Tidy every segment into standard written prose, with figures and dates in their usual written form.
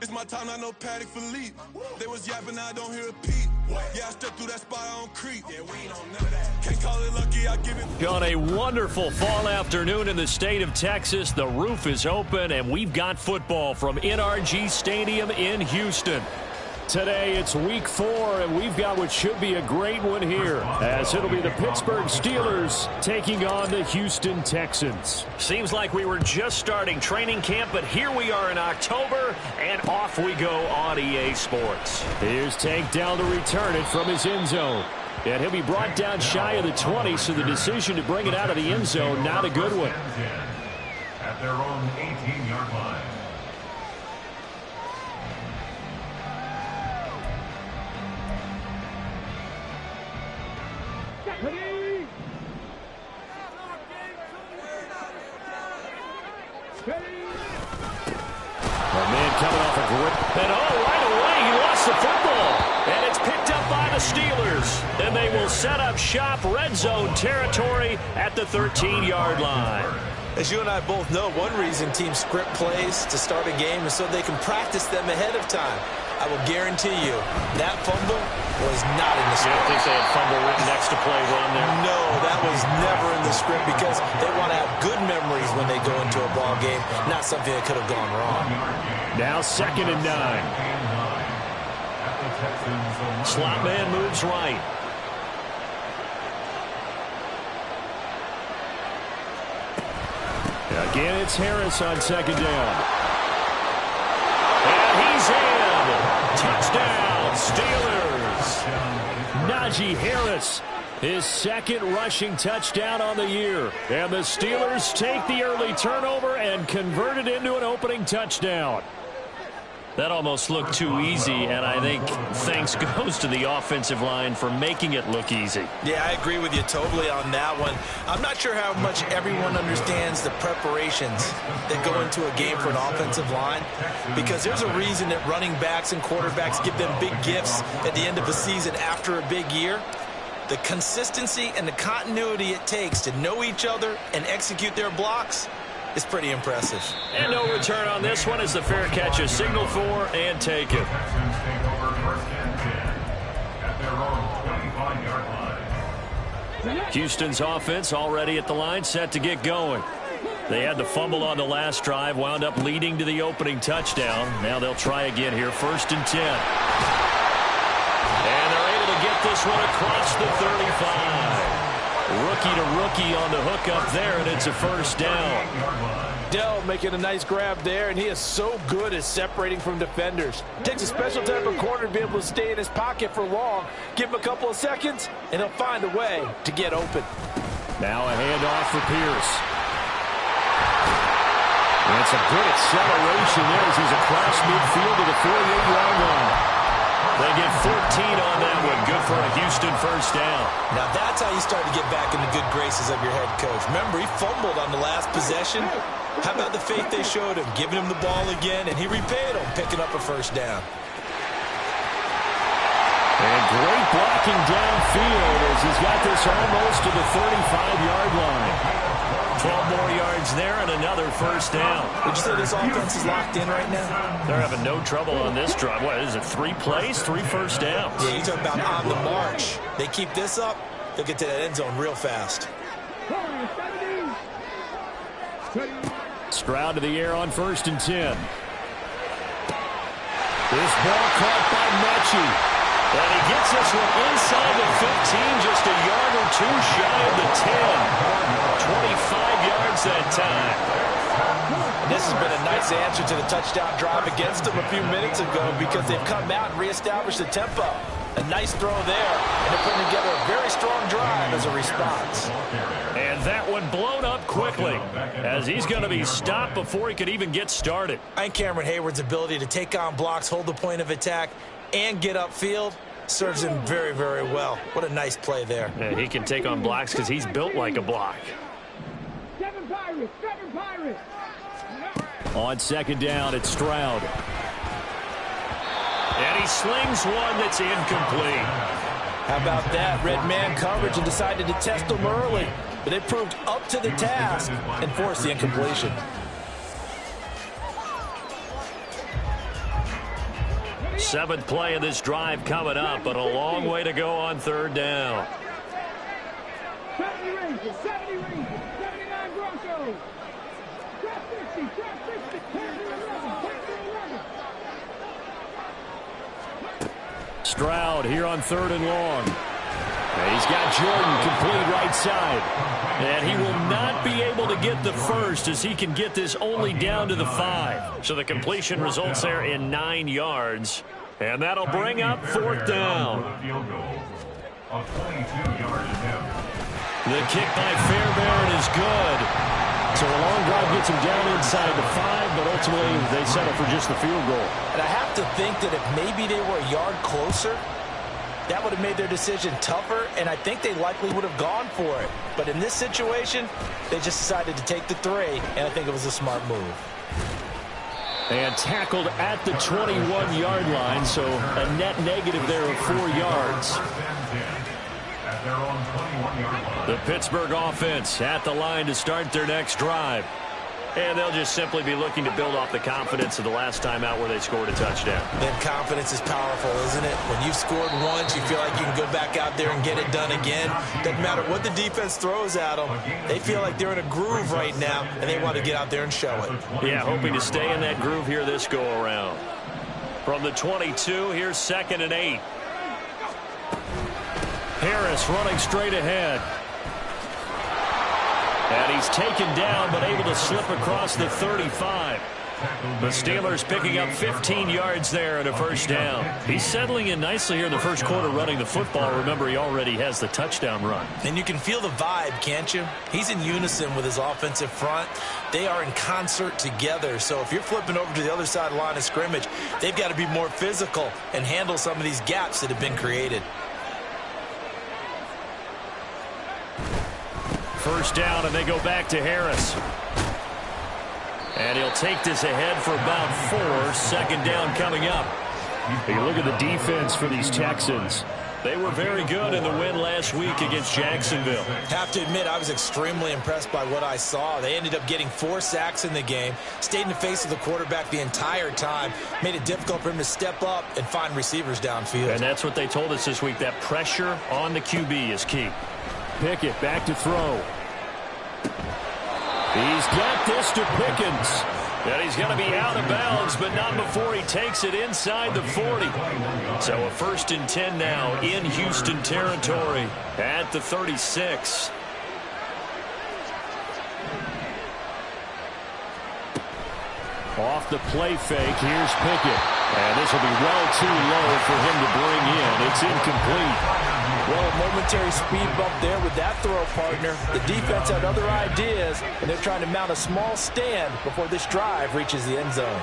It's my time, not no Paddock Philippe. They was yapping, I don't hear a peep. Yeah, I stepped through that spot, I don't creep. Yeah, we ain't on none of that. Can't call it lucky, I give it. On a wonderful fall afternoon in the state of Texas, the roof is open, and we've got football from NRG Stadium in Houston. Today, it's week 4, and we've got what should be a great one here, as it'll be the Pittsburgh Steelers taking on the Houston Texans. Seems like we were just starting training camp, but here we are in October, and off we go on EA Sports. Here's Tank down to return it from his end zone. And he'll be brought down shy of the 20, so the decision to bring it out of the end zone, not a good one. At their own 18-yard line. A man coming off a grip. And right away, he lost the football. And it's picked up by the Steelers. And they will set up shop red zone territory at the 13-yard line. As you and I both know, one reason teams script plays to start a game is so they can practice them ahead of time. I will guarantee you that fumble was not in the script. You don't think they had fumble written next to play run there? No, that was never in the script because they want to have good memories when they go into a ball game, not something that could have gone wrong. Now 2nd and 9. Slot man moves right. Again, it's Harris on 2nd down. And he's in. Touchdown, Steelers. Najee Harris, his 2nd rushing touchdown on the year. And the Steelers take the early turnover and convert it into an opening touchdown. That almost looked too easy, and I think thanks goes to the offensive line for making it look easy. Yeah, I agree with you totally on that one. I'm not sure how much everyone understands the preparations that go into a game for an offensive line, because there's a reason that running backs and quarterbacks give them big gifts at the end of the season after a big year. The consistency and the continuity it takes to know each other and execute their blocks is pretty impressive. And no return on this one as the fair catch is signaled for and taken. Houston's offense already at the line, set to get going. They had the fumble on the last drive, wound up leading to the opening touchdown. Now they'll try again here, 1st and 10. And they're able to get this one across the 35. Rookie to rookie on the hook up there, and it's a 1st down. Dell making a nice grab there, and he is so good at separating from defenders. Takes a special type of corner to be able to stay in his pocket for long. Give him a couple of seconds, and he'll find a way to get open. Now a handoff for Pierce. And some good acceleration there as he's across midfield to the 48-yard line. They get 14 on that one. Good for a Houston 1st down. Now that's how you start to get back in the good graces of your head coach. Remember, he fumbled on the last possession. How about the faith they showed him, giving him the ball again, and he repaid them, picking up a 1st down. And great blocking downfield as he's got this almost to the 35-yard line. 12 more yards there and another 1st down. Would you say this offense is locked in right now? They're having no trouble on this drive. What is it, 3 plays, 3 1st downs? Yeah, you talk about on the march. They keep this up, they'll get to that end zone real fast. Stroud to the air on 1st and 10. This ball caught by Mechie. And he gets this one inside the 15, just a yard or 2 shy of the 10. 25 yards that time. And this has been a nice answer to the touchdown drive against them a few minutes ago because they've come out and reestablished the tempo. A nice throw there, and they're putting together a very strong drive as a response. And that one blown up quickly as he's going to be stopped before he could even get started. I think Cameron Hayward's ability to take on blocks, hold the point of attack, and get upfield serves him very, very well. What a nice play there. Yeah, he can take on blocks because he's built like a block. Seven Pirates. On 2nd down, it's Stroud. And he slings one that's incomplete. How about that? Red man coverage and decided to test them early. But they proved up to the task and forced the incompletion. 7th play of this drive coming up, but a long way to go on 3rd down. 70 Rangers, 70 Rangers, 79 Broncos. Trap 60, trap 60, turn to 11, turn to 11. Stroud here on 3rd and long. And he's got Jordan complete right side. And he will not be able to get the first as he can get this only down to the 5. So the completion results there in 9 yards. And that'll bring up 4th down. The kick by Fairbairn is good. So a long drive gets him down inside the 5, but ultimately they settle for just the field goal. And I have to think that if maybe they were a yard closer, that would have made their decision tougher, and I think they likely would have gone for it. But in this situation, they just decided to take the 3, and I think it was a smart move. And tackled at the 21-yard line, so a net negative there of 4 yards. The Pittsburgh offense at the line to start their next drive. And they'll just simply be looking to build off the confidence of the last time out where they scored a touchdown. Then confidence is powerful, isn't it? When you've scored once, you feel like you can go back out there and get it done again. Doesn't matter what the defense throws at them. They feel like they're in a groove right now, and they want to get out there and show it. Yeah, hoping to stay in that groove here this go-around. From the 22, here's 2nd and 8. Harris running straight ahead. And he's taken down, but able to slip across the 35. The Steelers picking up 15 yards there and a 1st down. He's settling in nicely here in the 1st quarter running the football. Remember, he already has the touchdown run. And you can feel the vibe, can't you? He's in unison with his offensive front. They are in concert together. So if you're flipping over to the other side of the line of scrimmage, they've got to be more physical and handle some of these gaps that have been created. 1st down, and they go back to Harris. And he'll take this ahead for about 4. 2nd down coming up. You look at the defense for these Texans. They were very good in the win last week against Jacksonville. Have to admit, I was extremely impressed by what I saw. They ended up getting 4 sacks in the game, stayed in the face of the quarterback the entire time, made it difficult for him to step up and find receivers downfield. And that's what they told us this week, that pressure on the QB is key. Pickett back to throw. He's got this to Pickens. And he's going to be out of bounds, but not before he takes it inside the 40. So a 1st and 10 now in Houston territory at the 36. Off the play fake, here's Pickett. And this will be well too low for him to bring in. It's incomplete. Well, a momentary speed bump there with that throw, partner. The defense had other ideas, and they're trying to mount a small stand before this drive reaches the end zone.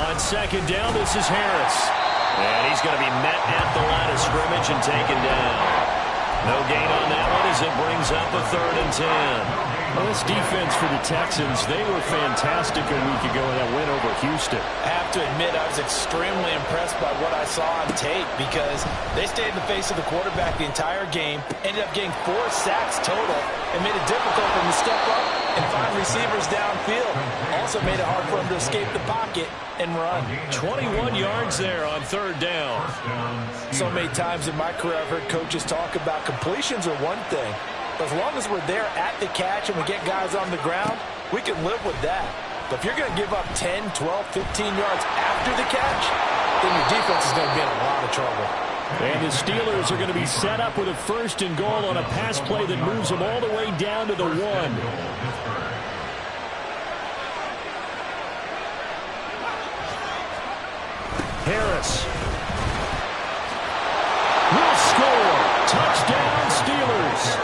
On 2nd down, this is Harris. And he's going to be met at the line of scrimmage and taken down. No gain on that one as it brings up a 3rd and 10. Well, this defense for the Texans, they were fantastic a week ago in that win over Houston. I have to admit, I was extremely impressed by what I saw on tape because they stayed in the face of the quarterback the entire game, ended up getting 4 sacks total, and made it difficult for him to step up and find receivers downfield. Also made it hard for him to escape the pocket and run. 21 yards there on 3rd down. So many times in my career, I've heard coaches talk about completions are one thing. But as long as we're there at the catch and we get guys on the ground, we can live with that. But if you're going to give up 10, 12, 15 yards after the catch, then your defense is going to be in a lot of trouble. And the Steelers are going to be set up with a 1st and goal on a pass play that moves them all the way down to the 1. Harris will score. Touchdown, Steelers.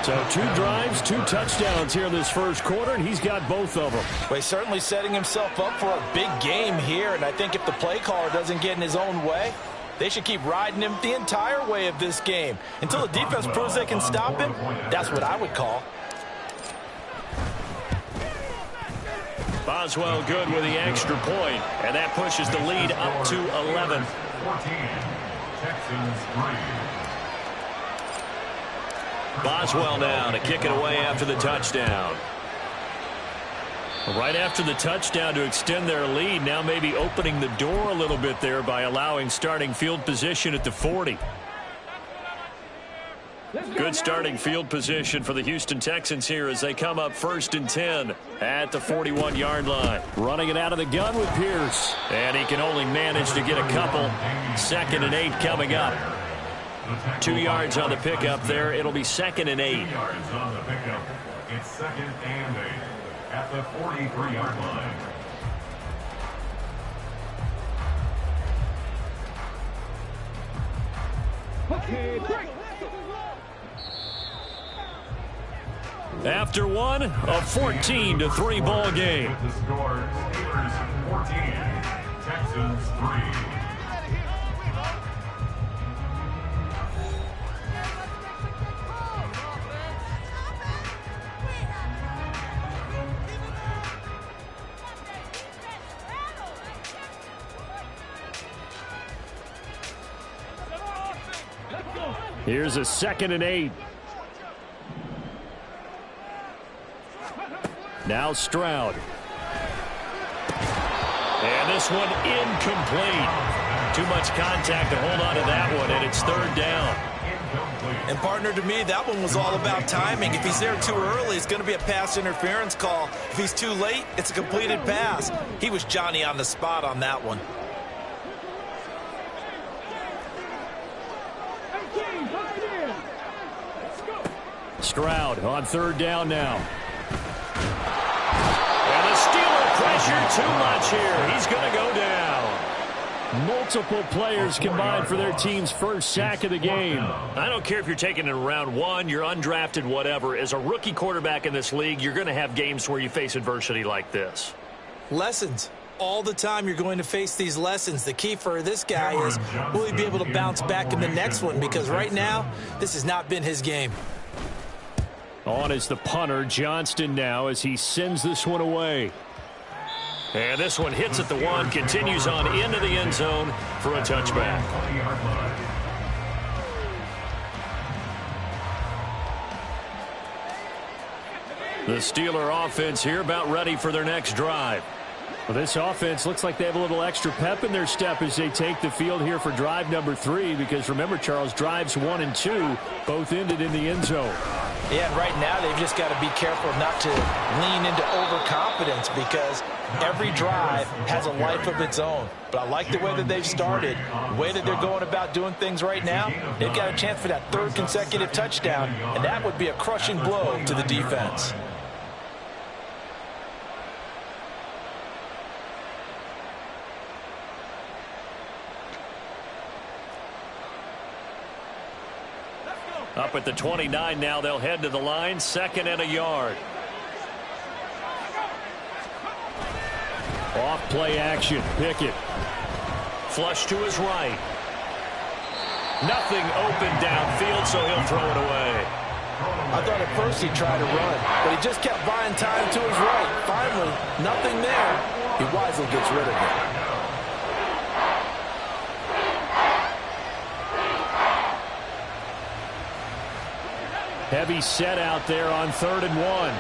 So 2 drives, 2 touchdowns here in this 1st quarter, and he's got both of them. Well, he's certainly setting himself up for a big game here, and I think if the play caller doesn't get in his own way, they should keep riding him the entire way of this game. Until the defense proves they can stop him, that's what I would call. Boswell good with the extra point, and that pushes the lead up to 11. 14, Texans 3. Boswell now to kick it away after the touchdown. Right after the touchdown to extend their lead, now maybe opening the door a little bit there by allowing starting field position at the 40. Good starting field position for the Houston Texans here as they come up 1st and 10 at the 41-yard line. Running it out of the gun with Pierce. And he can only manage to get a couple. 2nd and 8 coming up. 2 yards on the pickup there. It'll be 2nd and 8. 2 yards on the pickup. It's 2nd and 8 at the 43-yard line. Okay, break. After one, a 14-3 ball game. With the score, Steelers 14, Texans 3. Here's a 2nd and 8. Now Stroud. And this one incomplete. Too much contact to hold on to that one, and it's 3rd down. And partner, to me, that one was all about timing. If he's there too early, it's going to be a pass interference call. If he's too late, it's a completed pass. He was Johnny on the spot on that one. Stroud on 3rd down now. And the Steeler pressure too much here. He's going to go down. Multiple players combined for their team's first sack of the game. I don't care if you're taking it in round 1, you're undrafted, whatever. As a rookie quarterback in this league, you're going to have games where you face adversity like this. Lessons. All the time you're going to face these lessons. The key for this guy is, will he be able to bounce back in the next one? Because right now, this has not been his game. On is the punter, Johnston now, as he sends this one away. And this one hits at the 1, continues on into the end zone for a touchback. The Steeler offense here about ready for their next drive. Well, this offense looks like they have a little extra pep in their step as they take the field here for drive number 3, because remember, Charles, drives 1 and 2 both ended in the end zone. Yeah, and right now they've just got to be careful not to lean into overconfidence, because every drive has a life of its own. But I like the way that they've started, the way that they're going about doing things right now. They've got a chance for that 3rd consecutive touchdown, and that would be a crushing blow to the defense. Up at the 29 now, they'll head to the line, 2nd and a yard. Off play action, Pickett. Flush to his right. Nothing open downfield, so he'll throw it away. I thought at first he tried to run, but he just kept buying time to his right. Finally, nothing there. He wisely gets rid of it. Heavy set out there on 3rd and 1.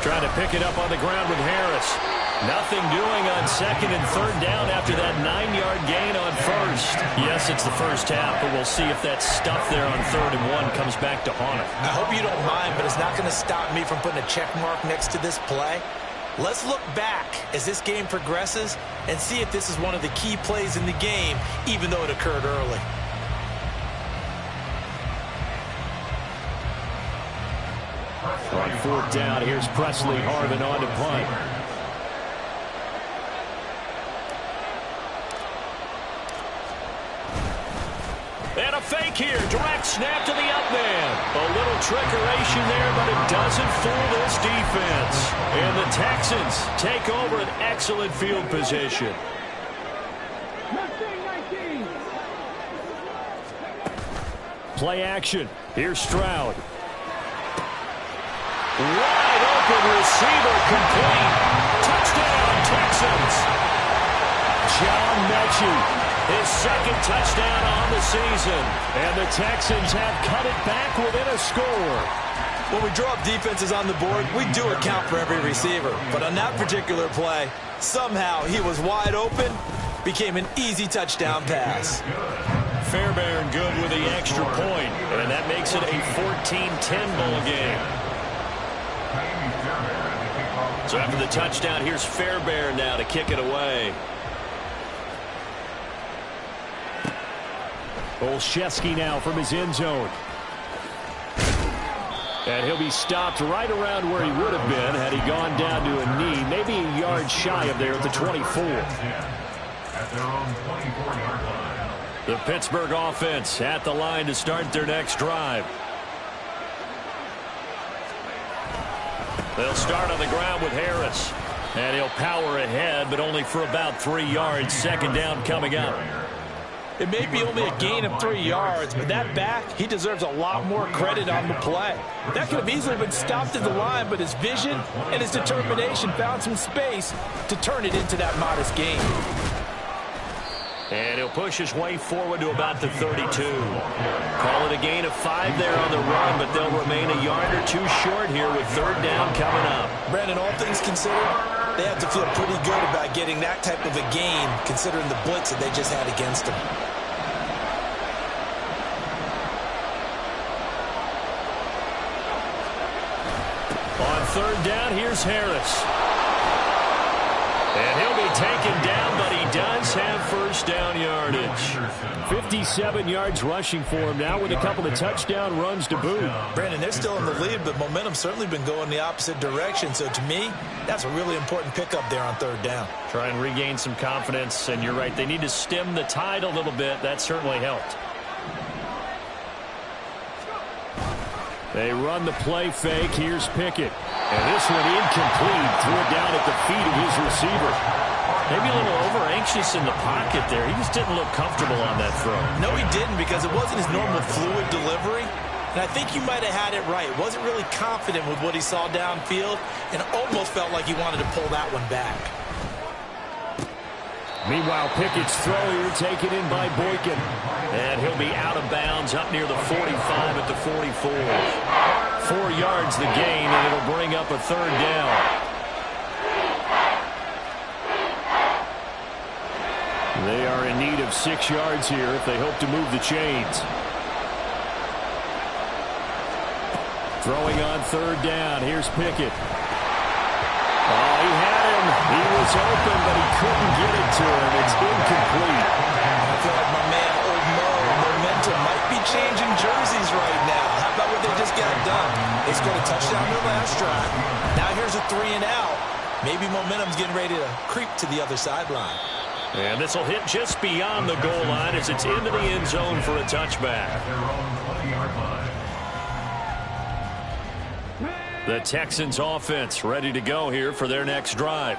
Trying to pick it up on the ground with Harris. Nothing doing on 2nd and 3rd down after that 9-yard gain on 1st. Yes, it's the first half, but we'll see if that stuff there on 3rd and 1 comes back to haunt him. I hope you don't mind, but it's not going to stop me from putting a check mark next to this play. Let's look back as this game progresses and see if this is one of the key plays in the game, even though it occurred early. On 4th down, here's Presley Harvin on to punt. And a fake here. Direct snap to the up man. A little trickeration there, but it doesn't fool this defense. And the Texans take over an excellent field position. Play action. Here's Stroud. receiver complete. Touchdown, Texans. John Mechie, his second touchdown on the season. And the Texans have cut it back within a score. When we draw up defenses on the board, we do account for every receiver. But on that particular play, somehow he was wide open, became an easy touchdown pass. Fairbairn good with the extra point, and that makes it a 14-10 ball game. So after the touchdown, here's Fairbairn now to kick it away. Olszewski now from his end zone. And he'll be stopped right around where he would have been had he gone down to a knee, maybe a yard shy of there at the 24. At their own 24-yard line. The Pittsburgh offense at the line to start their next drive. They'll start on the ground with Harris. And he'll power ahead, but only for about 3 yards. Second down coming up. It may be only a gain of 3 yards, but that back, he deserves a lot more credit on the play. That could have easily been stopped at the line, but his vision and his determination found some space to turn it into that modest gain. And he'll push his way forward to about the 32. Call it a gain of 5 there on the run, but they'll remain a yard or two short here with third down coming up. Brandon, all things considered, they have to feel pretty good about getting that type of a gain considering the blitz that they just had against them. On third down, here's Harris. And he'll be taken down, but he does have first down yardage. 57 yards rushing for him now with a couple of touchdown runs to boot. Brandon, they're still in the lead, but momentum's certainly been going the opposite direction. So to me, that's a really important pickup there on third down. Try and regain some confidence, and you're right. They need to stem the tide a little bit. That certainly helped. They run the play fake. Here's Pickett. And this one incomplete. Threw it down at the feet of his receiver. Maybe a little over-anxious in the pocket there. He just didn't look comfortable on that throw. No, he didn't, because it wasn't his normal fluid delivery. And I think you might have had it right. Wasn't really confident with what he saw downfield and almost felt like he wanted to pull that one back. Meanwhile, Pickett's throw here taken in by Boykin. And he'll be out of bounds up near the 45 at the 44. 4 yards the gain, and it'll bring up a third down. They are in need of 6 yards here if they hope to move the chains. Throwing on third down. Here's Pickett. Oh, he had him. He was open, but he couldn't get it to him. It's incomplete. I feel like my man, Old Mo, momentum might be changing jerseys right now. How about what they just got done? They scored a touchdown their last drive. Now here's a 3 and out. Maybe momentum's getting ready to creep to the other sideline. And this will hit just beyond the goal line as it's into the end zone for a touchback. At their own 20-yard line. The Texans offense ready to go here for their next drive.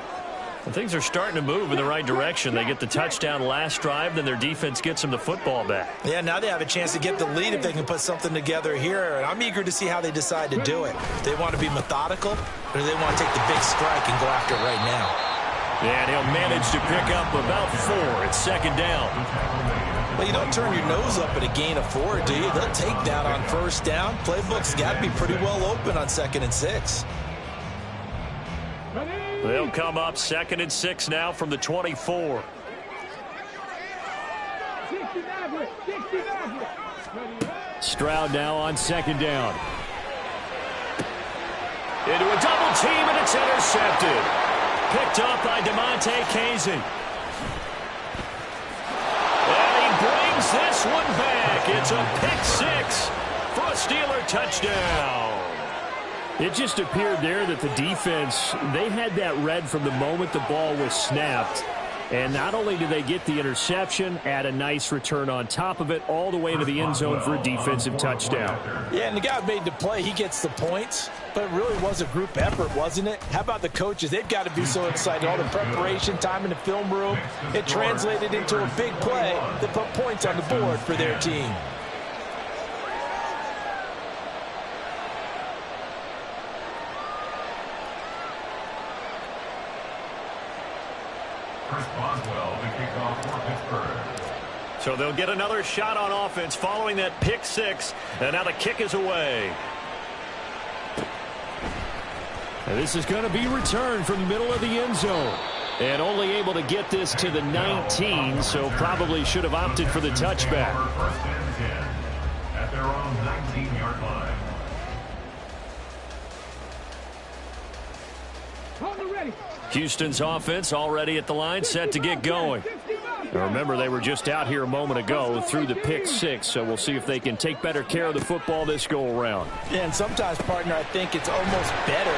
And things are starting to move in the right direction. They get the touchdown last drive, then their defense gets them the football back. Yeah, now they have a chance to get the lead if they can put something together here. And I'm eager to see how they decide to do it. They want to be methodical, or do they want to take the big strike and go after it right now? And he'll manage to pick up about 4. It's second down. Well, you don't turn your nose up at a gain of 4, do you? They'll take that on first down. Playbook's got to be pretty well open on 2nd and 6. They'll come up 2nd and 6 now from the 24. Stroud now on second down. Into a double team, and it's intercepted. Picked up by DeMonte Casey. And he brings this one back. It's a pick 6 for a Steeler touchdown. It just appeared there that the defense, they had that read from the moment the ball was snapped. And not only did they get the interception, add a nice return on top of it, all the way into the end zone for a defensive touchdown. Yeah, and the guy who made the play, he gets the points. But it really was a group effort, wasn't it? How about the coaches? They've got to be so excited. All the preparation, time in the film room, it translated into a big play that put points on the board for their team. Chris Boswell to kick off for Pittsburgh. So they'll get another shot on offense following that pick six. And now the kick is away. And this is going to be returned from the middle of the end zone. And only able to get this to the 19, so probably should have opted for the touchback. First and 10 at their own 19-yard line. Houston's offense already at the line, set to get going. Now remember, they were just out here a moment ago through the pick six, so we'll see if they can take better care of the football this go-around. Yeah, and sometimes, partner, I think it's almost better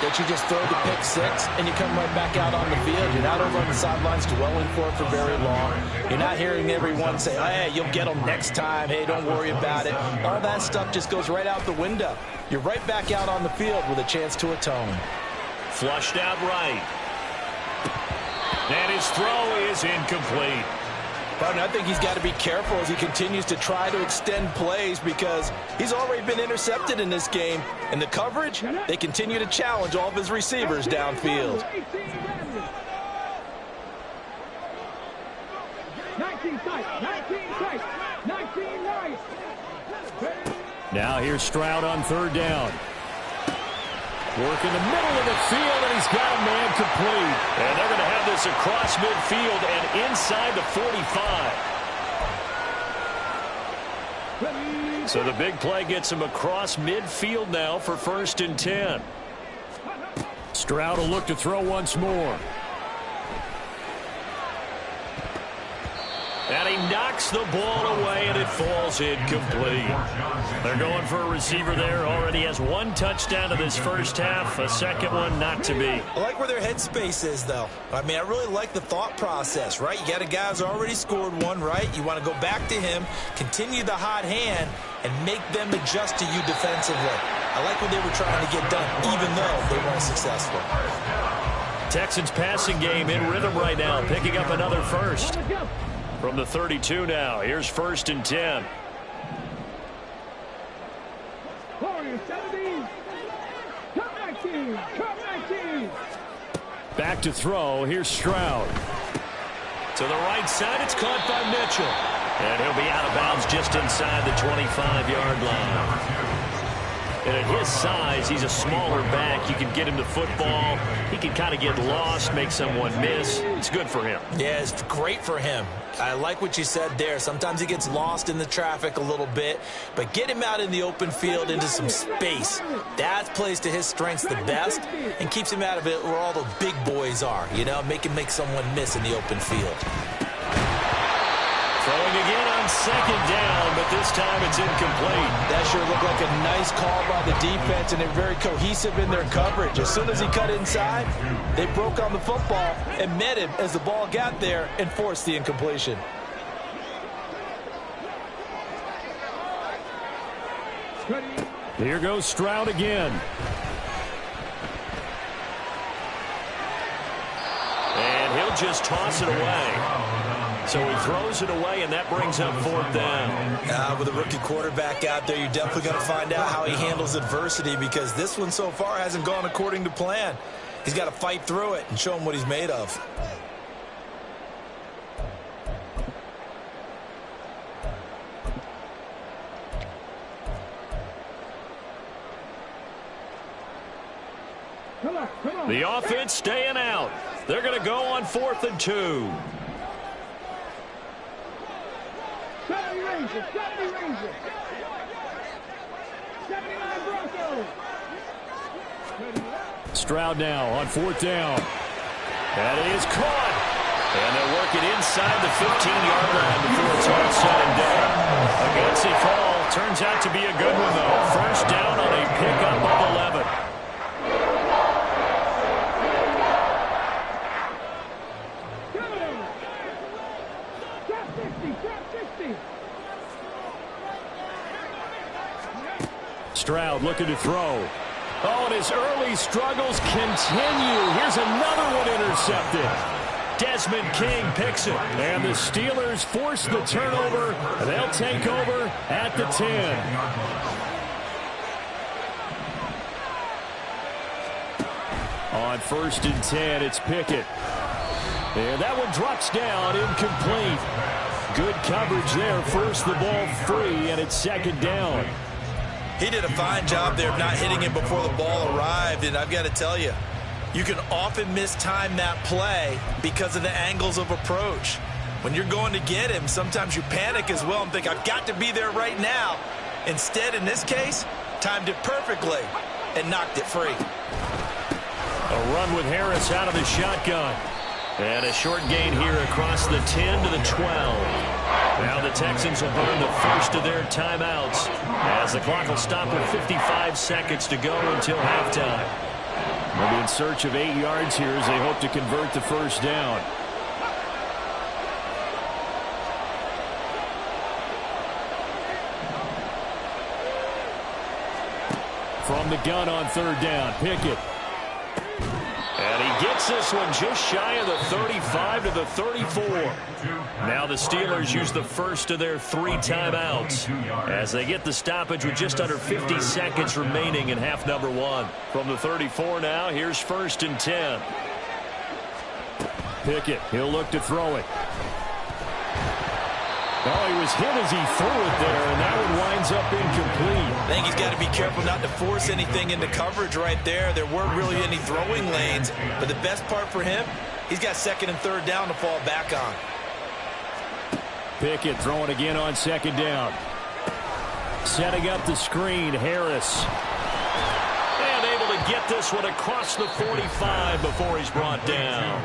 that you just throw the pick six and you come right back out on the field. You're not over on the sidelines dwelling for it for very long. You're not hearing everyone say, hey, you'll get them next time. Hey, don't worry about it. All that stuff just goes right out the window. You're right back out on the field with a chance to atone. Flushed out right. And his throw is incomplete. Partner, I think he's got to be careful as he continues to try to extend plays because he's already been intercepted in this game. And the coverage, they continue to challenge all of his receivers downfield. 19 tight, 19 tight, 19 right. Now here's Stroud on third down. Work in the middle of the field, and he's got a man complete. And they're going to have this across midfield and inside the 45. So the big play gets him across midfield now for 1st and 10. Stroud will look to throw once more. And he knocks the ball away, and it falls incomplete. They're going for a receiver there. Already has one touchdown in this first half. A second one not to be. I like where their headspace is, though. I mean, I really like the thought process, right? You got a guy who's already scored one, right? You want to go back to him, continue the hot hand, and make them adjust to you defensively. I like what they were trying to get done, even though they weren't successful. Texans passing game in rhythm right now, picking up another first. From the 32 now, here's 1st and 10. Back to throw, here's Stroud. To the right side, it's caught by Mitchell. And he'll be out of bounds just inside the 25-yard line. And at his size, he's a smaller back. You can get him the football. He can kind of get lost, make someone miss. It's good for him. Yeah, it's great for him. I like what you said there. Sometimes he gets lost in the traffic a little bit, but get him out in the open field into some space. That plays to his strengths the best and keeps him out of it where all the big boys are, you know, make someone miss in the open field. Throwing again on 2nd down, but this time it's incomplete. That sure looked like a nice call by the defense, and they're very cohesive in their coverage. As soon as he cut inside, they broke on the football and met him as the ball got there and forced the incompletion. Here goes Stroud again. And he'll just toss it away. So he throws it away, and that brings up 4th down. With a rookie quarterback out there, you're definitely going to find out how he handles adversity because this one so far hasn't gone according to plan. He's got to fight through it and show him what he's made of. The offense staying out. They're going to go on 4th and 2. 70 Rangers, 70 Rangers. 79 Broncos. Stroud now on 4th down. That is caught. And they'll work it inside the 15-yard line before it's all said and done. A gutsy call. Turns out to be a good one, though. 1st down on a pickup of 11. Stroud looking to throw. Oh, and his early struggles continue. Here's another one intercepted. Desmond King picks it. And the Steelers force the turnover. They'll take over at the 10. On 1st and 10, it's Pickett. And that one drops down, incomplete. Good coverage there. Forced the ball free, and it's second down. He did a fine job there of not hitting him before the ball arrived, and I've got to tell you, you can often mistime that play because of the angles of approach. When you're going to get him, sometimes you panic as well and think, I've got to be there right now. Instead, in this case, timed it perfectly and knocked it free. A run with Harris out of the shotgun. And a short gain here across the 10 to the 12. Now the Texans will burn the first of their timeouts as the clock will stop with 55 seconds to go until halftime. They'll be in search of 8 yards here as they hope to convert the first down. From the gun on third down, Pickett. And he gets this one just shy of the 35 to the 34. Now the Steelers use the first of their 3 timeouts as they get the stoppage with just under 50 seconds remaining in half number 1. From the 34 now, here's first and 10. Pickett, he'll look to throw it. Oh, he was hit as he threw it there, and that one winds up incomplete. I think he's got to be careful not to force anything into coverage right there. There weren't really any throwing lanes, but the best part for him, he's got second and third down to fall back on. Pickett throwing again on second down. Setting up the screen, Harris. And able to get this one across the 45 before he's brought down.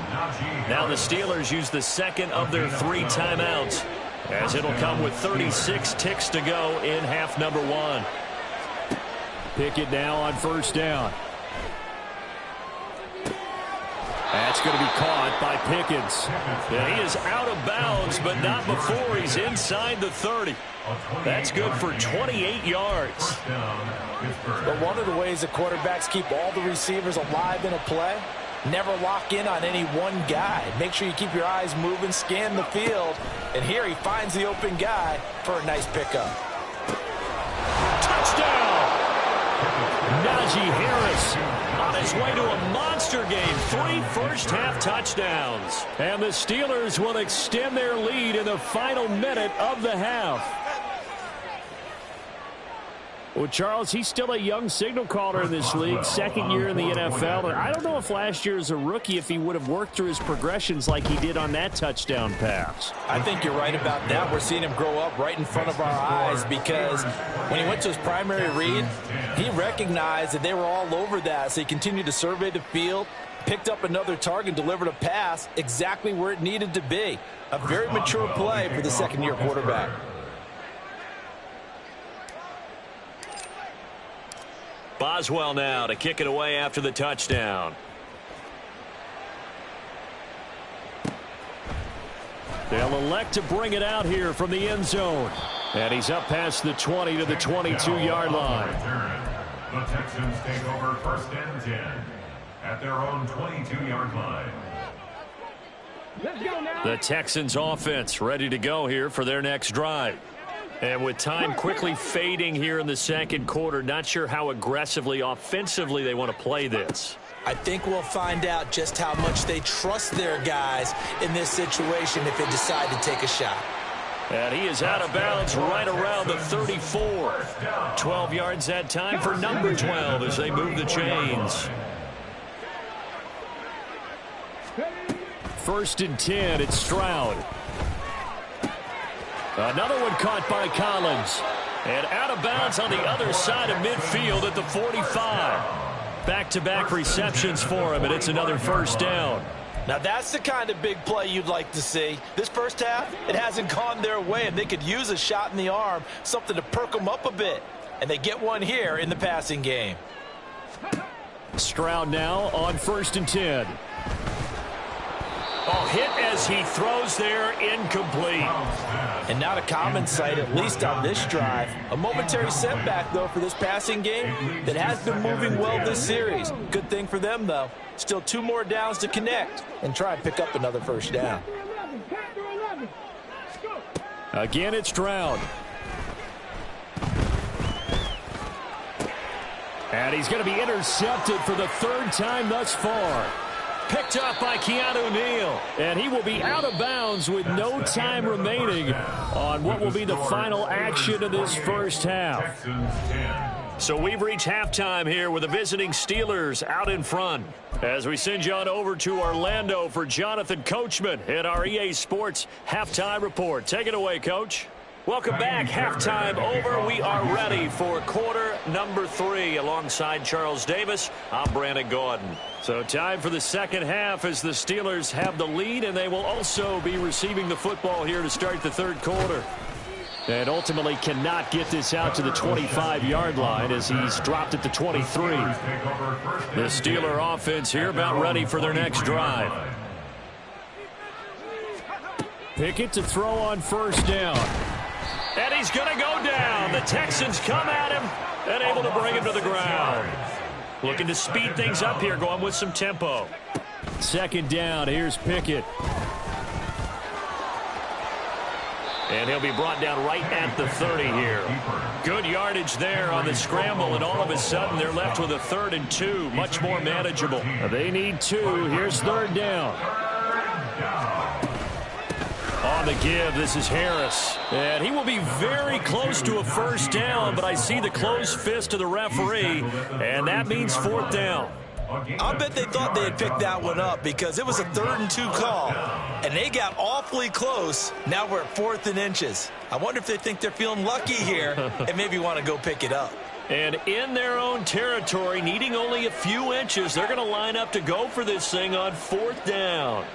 Now the Steelers use the second of their 3 timeouts, as it'll come with 36 ticks to go in half number 1. Pickett now on first down. That's going to be caught by Pickens. And he is out of bounds, but not before he's inside the 30. That's good for 28 yards. But one of the ways that quarterbacks keep all the receivers alive in a play, never lock in on any one guy. Make sure you keep your eyes moving, scan the field. And here he finds the open guy for a nice pickup. Touchdown! Najee Harris on his way to a monster game. 3 first-half touchdowns. And the Steelers will extend their lead in the final minute of the half. Well, Charles, he's still a young signal caller in this league, second year in the NFL. I don't know if last year as a rookie, if he would have worked through his progressions like he did on that touchdown pass. I think you're right about that. We're seeing him grow up right in front of our eyes because when he went to his primary read, he recognized that they were all over that. So he continued to survey the field, picked up another target, delivered a pass exactly where it needed to be. A very mature play for the second-year quarterback. Boswell now to kick it away after the touchdown. They'll elect to bring it out here from the end zone. And he's up past the 20 to the 22-yard line. The Texans take over first and 10 at their own 22-yard line. Let's go now. The Texans offense ready to go here for their next drive. And with time quickly fading here in the second quarter, not sure how aggressively, offensively they want to play this. I think we'll find out just how much they trust their guys in this situation if they decide to take a shot. And he is out of bounds right around the 34. 12 yards that time for number 12 as they move the chains. First and 10, it's Stroud. Another one caught by Collins. And out of bounds on the other side of midfield at the 45. Back-to-back receptions for him, and it's another first down. Now that's the kind of big play you'd like to see. This first half, it hasn't gone their way, and they could use a shot in the arm, something to perk them up a bit. And they get one here in the passing game. Stroud now on first and 10. Oh, hit as he throws there, incomplete. And not a common sight, at least on this drive. A momentary setback, though, for this passing game that has been moving well this series. Good thing for them, though. Still 2 more downs to connect and try and pick up another first down. Again, it's Stroud. And he's going to be intercepted for the 3rd time thus far. Picked up by Keanu Neal. And he will be out of bounds with no time remaining on what will be the final action of this first half. So we've reached halftime here with the visiting Steelers out in front. As we send you on over to Orlando for Jonathan Coachman in our EA Sports Halftime Report. Take it away, Coach. Welcome back. Halftime over. We are ready for quarter number 3. Alongside Charles Davis, I'm Brandon Gordon. So time for the second half as the Steelers have the lead, and they will also be receiving the football here to start the third quarter. And ultimately cannot get this out to the 25-yard line as he's dropped at the 23. The Steeler offense here about ready for their next drive. Pickett to throw on first down. And he's going to go down. The Texans come at him and able to bring him to the ground. Looking to speed things up here, going with some tempo. Second down, here's Pickett. And he'll be brought down right at the 30 here. Good yardage there on the scramble, and all of a sudden they're left with a 3rd and 2. Much more manageable. They need 2. Here's third down. On the give, this is Harris. And he will be very close to a first down, but I see the closed fist of the referee, and that means fourth down. I'll bet they thought they had picked that one up because it was a 3rd and 2 call, and they got awfully close. Now we're at 4th and inches. I wonder if they think they're feeling lucky here and maybe want to go pick it up. And in their own territory, needing only a few inches, they're going to line up to go for this thing on fourth down.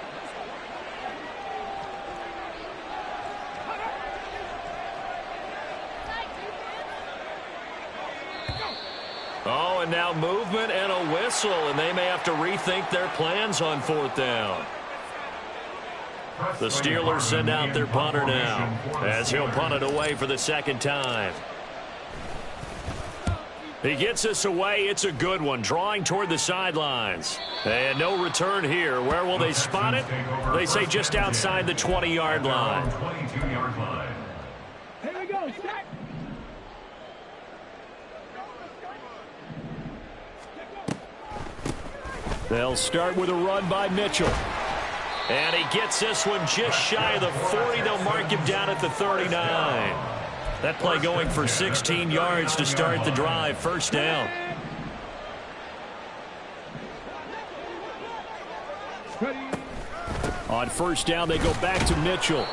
Oh, and now movement and a whistle, and they may have to rethink their plans on fourth down. The Steelers send out their punter now as he'll punt it away for the second time. He gets us away. It's a good one, drawing toward the sidelines. And no return here. Where will they spot it? They say just outside the 20-yard line. Here we go, stack. They'll start with a run by Mitchell. And he gets this one just shy of the 40. They'll mark him down at the 39. That play going for 16 yards to start the drive. First down. On first down, they go back to Mitchell.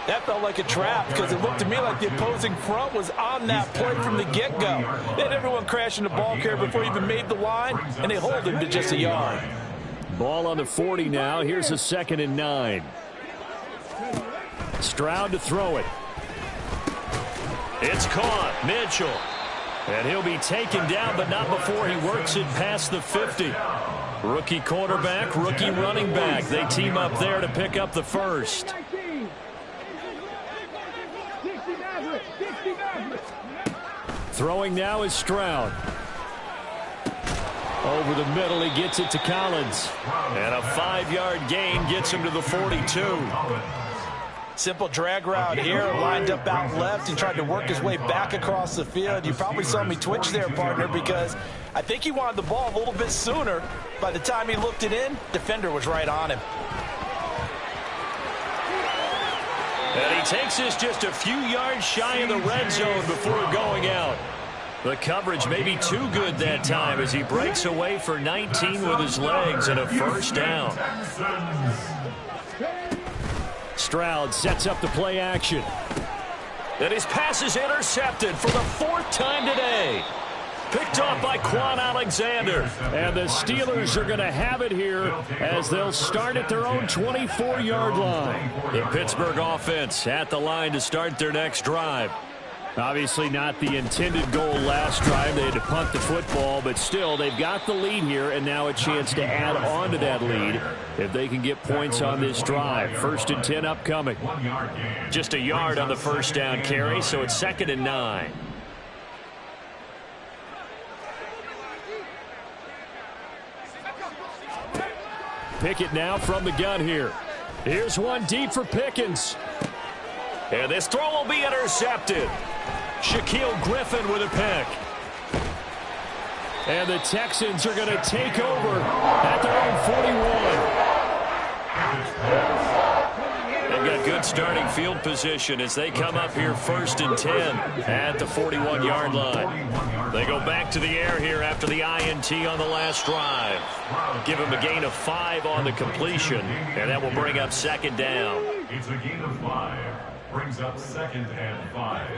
That felt like a trap because it looked to me like the opposing front was on that play from the get-go. They had everyone crashing the ball carrier before he even made the line, and they hold him to just a yard. Ball on the 40 now. Here's a 2nd and 9. Stroud to throw it. It's caught. Mitchell. And he'll be taken down, but not before he works it past the 50. Rookie quarterback, rookie running back. They team up there to pick up the first. Throwing now is Stroud. Over the middle, he gets it to Collins. And a 5-yard gain gets him to the 42. Simple drag route here, lined up out left and tried to work his way back across the field. You probably saw me twitch there, partner, because I think he wanted the ball a little bit sooner. By the time he looked it in, defender was right on him. And he takes this just a few yards shy of the red zone before going out. The coverage may be too good that time as he breaks away for 19 with his legs and a first down. Stroud sets up the play action. And his pass is intercepted for the 4th time today. Picked off by Quan Alexander. And the Steelers are going to have it here as they'll start at their own 24-yard line. The Pittsburgh offense at the line to start their next drive. Obviously not the intended goal last drive. They had to punt the football, but still they've got the lead here and now a chance to add on to that lead if they can get points on this drive. 1st and 10 upcoming. Just a yard on the first down carry, so it's 2nd and 9. Pickett now from the gun here. Here's one deep for Pickens. And this throw will be intercepted. Shaquille Griffin with a pick. And the Texans are going to take over at their own 41. They've got good starting field position as they come up here 1st and 10 at the 41-yard line. They go back to the air here after the INT on the last drive. Give them a gain of 5 on the completion, and that will bring up 2nd down. It's a gain of 5. Brings up 2nd and 5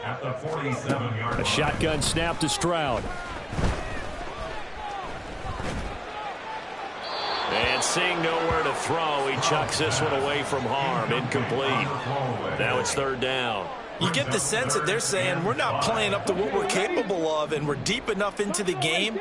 at the 47-yard line. A shotgun snap to Stroud. And seeing nowhere to throw, he chucks this one away from harm. Incomplete. Now it's 3rd down. You get the sense that they're saying we're not playing up to what we're capable of, and we're deep enough into the game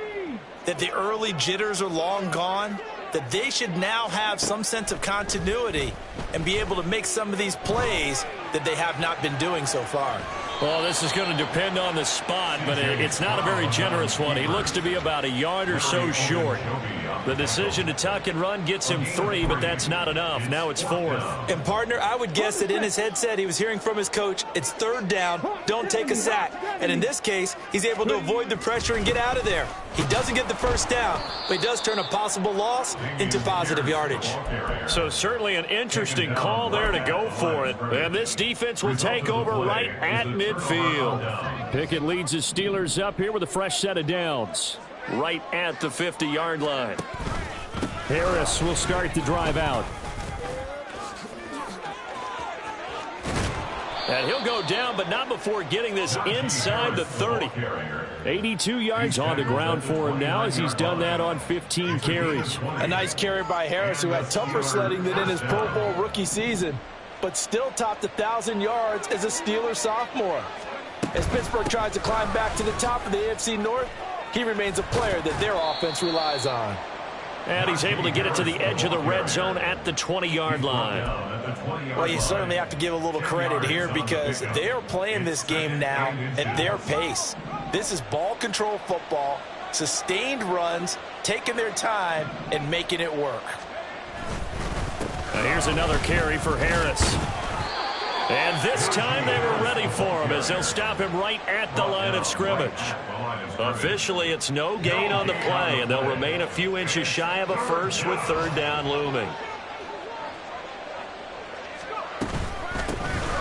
that the early jitters are long gone, that they should now have some sense of continuity and be able to make some of these plays that they have not been doing so far. Well, this is going to depend on the spot, but it's not a very generous one. He looks to be about a yard or so short. The decision to tuck and run gets him 3, but that's not enough. Now it's 4th. And, partner, I would guess that in his headset he was hearing from his coach, it's 3rd down, don't take a sack. And in this case, he's able to avoid the pressure and get out of there. He doesn't get the 1st down, but he does turn a possible loss into positive yardage. So certainly an interesting call there to go for it. And this defense will take over right at midfield. Pickett leads his Steelers up here with a fresh set of downs. Right at the 50-yard line. Harris will start the drive out. And he'll go down, but not before getting this inside the 30. 82 yards on the ground for him now as he's done that on 15 carries. A nice carry by Harris, who had tougher sledding than in his Pro Bowl rookie season, but still topped 1,000 yards as a Steeler sophomore. As Pittsburgh tries to climb back to the top of the AFC North, he remains a player that their offense relies on. And he's able to get it to the edge of the red zone at the 20-yard line. Well, you certainly have to give a little credit here because they are playing this game now at their pace. This is ball control football, sustained runs, taking their time, and making it work. Now here's another carry for Harris. And this time they were ready for him as they'll stop him right at the line of scrimmage. Officially, it's no gain on the play, and they'll remain a few inches shy of a first with 3rd down looming.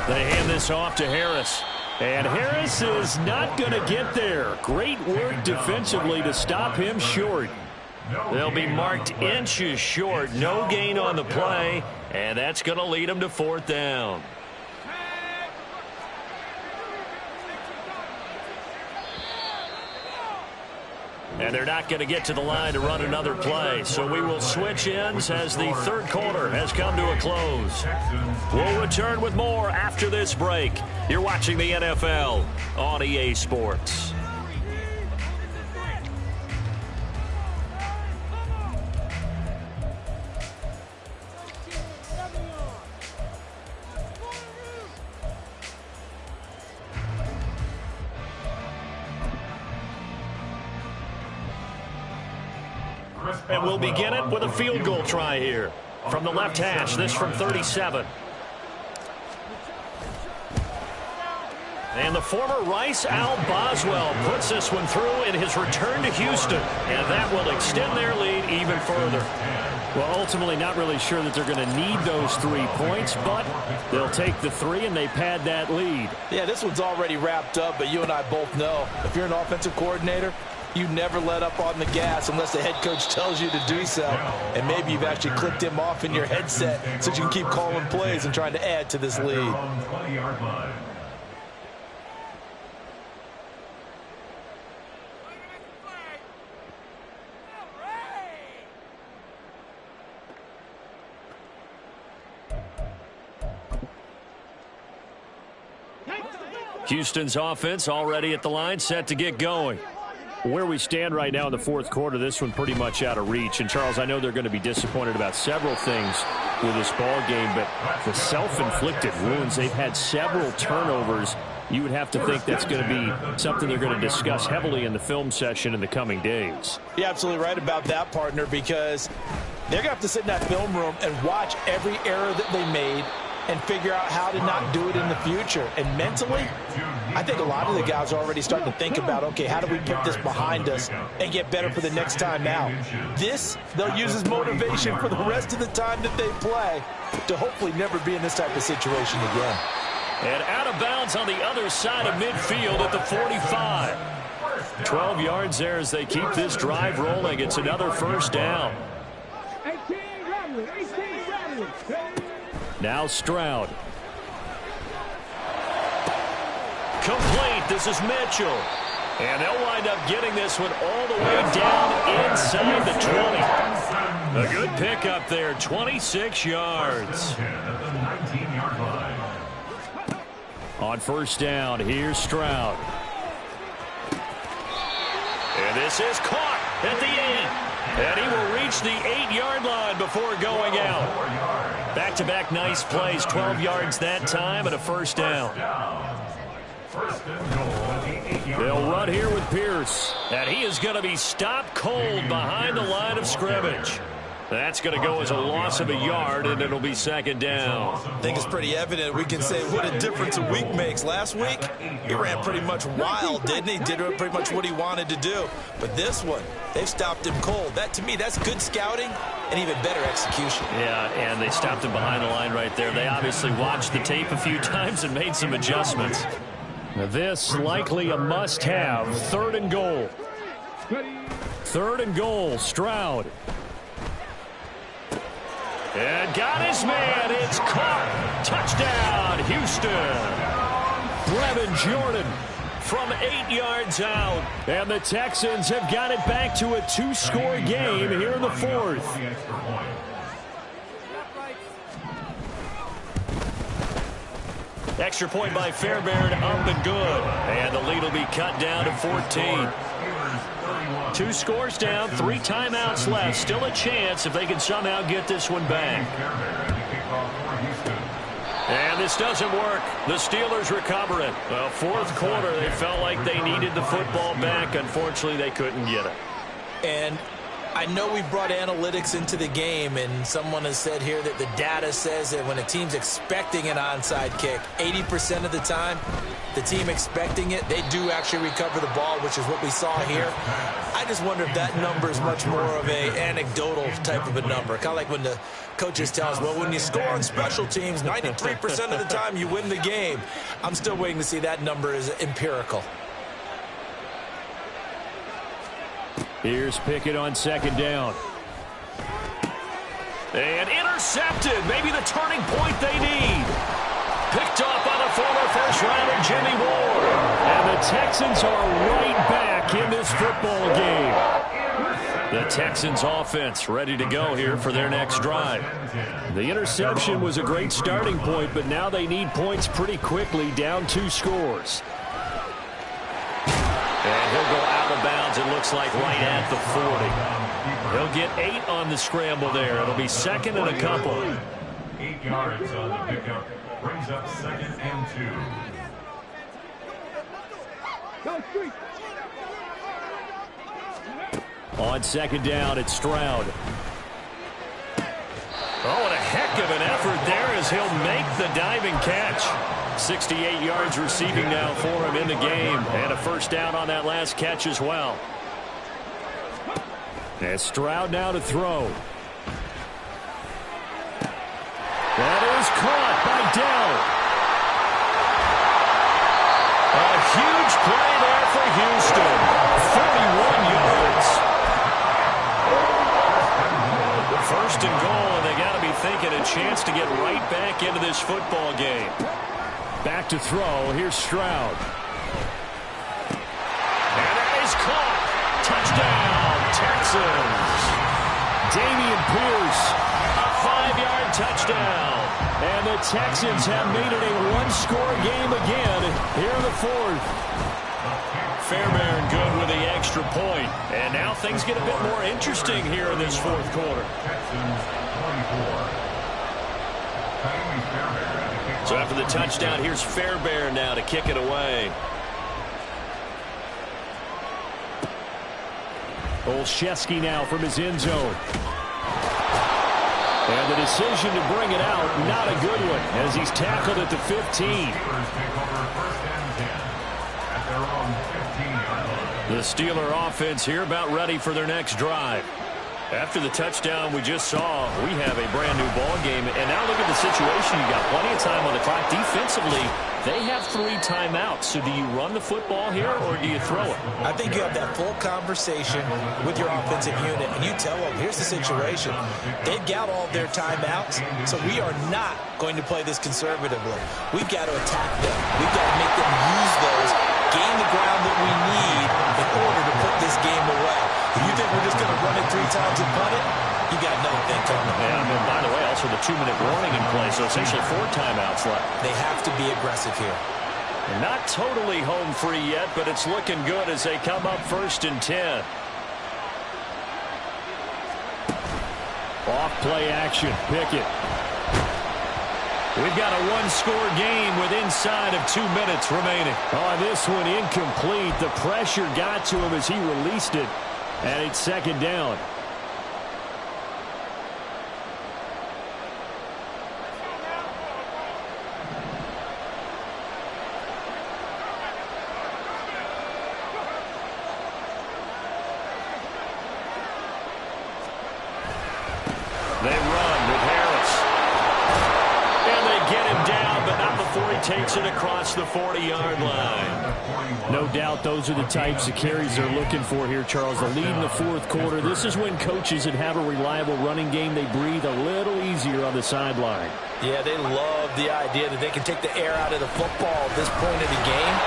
They hand this off to Harris. And Harris is not going to get there. Great work defensively to stop him short. They'll be marked inches short. No gain on the play, and that's going to lead them to 4th down. And they're not going to get to the line to run another play. So we will switch ends as the 3rd quarter has come to a close. We'll return with more after this break. You're watching the NFL on EA Sports. And we'll begin it with a field goal try here. From the left hash, this from 37. And the former Rice Al Boswell puts this one through in his return to Houston. And that will extend their lead even further. Well, ultimately not really sure that they're going to need those 3 points, but they'll take the 3 and they pad that lead. Yeah, this one's already wrapped up, but you and I both know if you're an offensive coordinator, you never let up on the gas unless the head coach tells you to do so. And maybe you've actually clicked him off in your headset so you can keep calling plays and trying to add to this lead. Houston's offense already at the line, set to get going. Where we stand right now in the 4th quarter, this one pretty much out of reach. And, Charles, I know they're going to be disappointed about several things with this ball game, but the self-inflicted wounds, they've had several turnovers. You would have to think that's going to be something they're going to discuss heavily in the film session in the coming days. You're absolutely right about that, partner, because they're going to have to sit in that film room and watch every error that they made and figure out how to not do it in the future. And mentally, I think a lot of the guys are already starting to think about, okay, how do we put this behind us and get better for the next time out? This, they'll use as motivation for the rest of the time that they play to hopefully never be in this type of situation again. And out of bounds on the other side of midfield at the 45. 12 yards there as they keep this drive rolling. It's another first down. 18 Bradley. Now Stroud. Complete. This is Mitchell. And they'll wind up getting this one all the way down inside the 20. A good pickup there, 26 yards. On first down, here's Stroud. And this is caught at the 8. And he will reach the 8-yard line before going out. Back-to-back nice plays, 12 yards that time and a first down. They'll run here with Pierce. And he is going to be stopped cold behind the line of scrimmage. That's going to go as a loss of a yard, and it'll be second down. I think it's pretty evident. We can say what a difference a week makes. Last week, he ran pretty much wild, didn't he? Did pretty much what he wanted to do. But this one, they've stopped him cold. That, to me, that's good scouting and even better execution. Yeah, and they stopped him behind the line right there. They obviously watched the tape a few times and made some adjustments. Now this likely a must-have. 3rd and goal. 3rd and goal, Stroud. And got his man. It's caught. Touchdown, Houston. Brevin Jordan from 8 yards out. And the Texans have got it back to a 2-score game here in the 4th. Extra point by Fairbairn, up and good. And the lead will be cut down to 14. 2 scores down, 3 timeouts left. Still a chance if they can somehow get this one back. And this doesn't work. The Steelers recover it. Well, 4th quarter, they felt like they needed the football back. Unfortunately, they couldn't get it. And I know we brought analytics into the game, and someone has said here that the data says that when a team's expecting an onside kick, 80% of the time, the team expecting it, they do actually recover the ball, which is what we saw here. I just wonder if that number is much more of a anecdotal type of a number. Kind of like when the coaches tell us, well, when you score on special teams, 93% of the time you win the game. I'm still waiting to see that number is empirical. Here's Pickett on 2nd down. And intercepted. Maybe the turning point they need. Picked off by the former first-rounder Jimmy Ward. And the Texans are right back in this football game. The Texans offense ready to go here for their next drive. The interception was a great starting point, but now they need points pretty quickly, down 2 scores. And he'll go out of bounds, it looks like, right at the 40. He'll get 8 on the scramble there. It'll be 2nd and a couple. 8 yards on the pickup. Brings up 2nd and 2. On 2nd down, it's Stroud. Oh, and a heck of an effort there as he'll make the diving catch. 68 yards receiving now for him in the game. And a first down on that last catch as well. And Stroud now to throw. That is caught by Dell. A huge play there for Houston. 41 yards. First and goal, and they got to be thinking a chance to get right back into this football game. Back to throw. Here's Stroud. And that is caught. Touchdown, Texans. Damian Pierce, a 5-yard touchdown. And the Texans have made it a 1-score game again here in the 4th. Fairbairn good with the extra point. And now things get a bit more interesting here in this 4th quarter. So after the touchdown, here's Fairbairn now to kick it away. Olszewski now from his end zone. And the decision to bring it out, not a good one, as he's tackled at the 15. Steelers take over first and 10 at their own 15-yard line. The Steeler offense here about ready for their next drive. After the touchdown we just saw, we have a brand-new ball game. And now look at the situation. You got plenty of time on the clock. Defensively, they have 3 timeouts. So do you run the football here or do you throw it? I think you have that full conversation with your offensive unit, and you tell them, here's the situation. They've got all their timeouts, so we are not going to play this conservatively. We've got to attack them. We've got to make them use those, gain the ground that we need in order to put this game away. If you think we're just going to run it 3 times and punt it, you got another thing coming. Yeah, and by the way, also the 2-minute warning in play, so essentially 4 timeouts left. They have to be aggressive here. Not totally home free yet, but it's looking good as they come up first and 10. Off play action, Pickett. We've got a 1-score game with inside of 2 minutes remaining. On this one, incomplete. The pressure got to him as he released it, and it's second down. They run with Harris. And they get him down, but not before he takes it across the 40-yard line. No doubt those are the types of carries they're looking for here, Charles. The lead in the 4th quarter. This is when coaches that have a reliable running game, they breathe a little easier on the sideline. Yeah, they love the idea that they can take the air out of the football at this point of the game.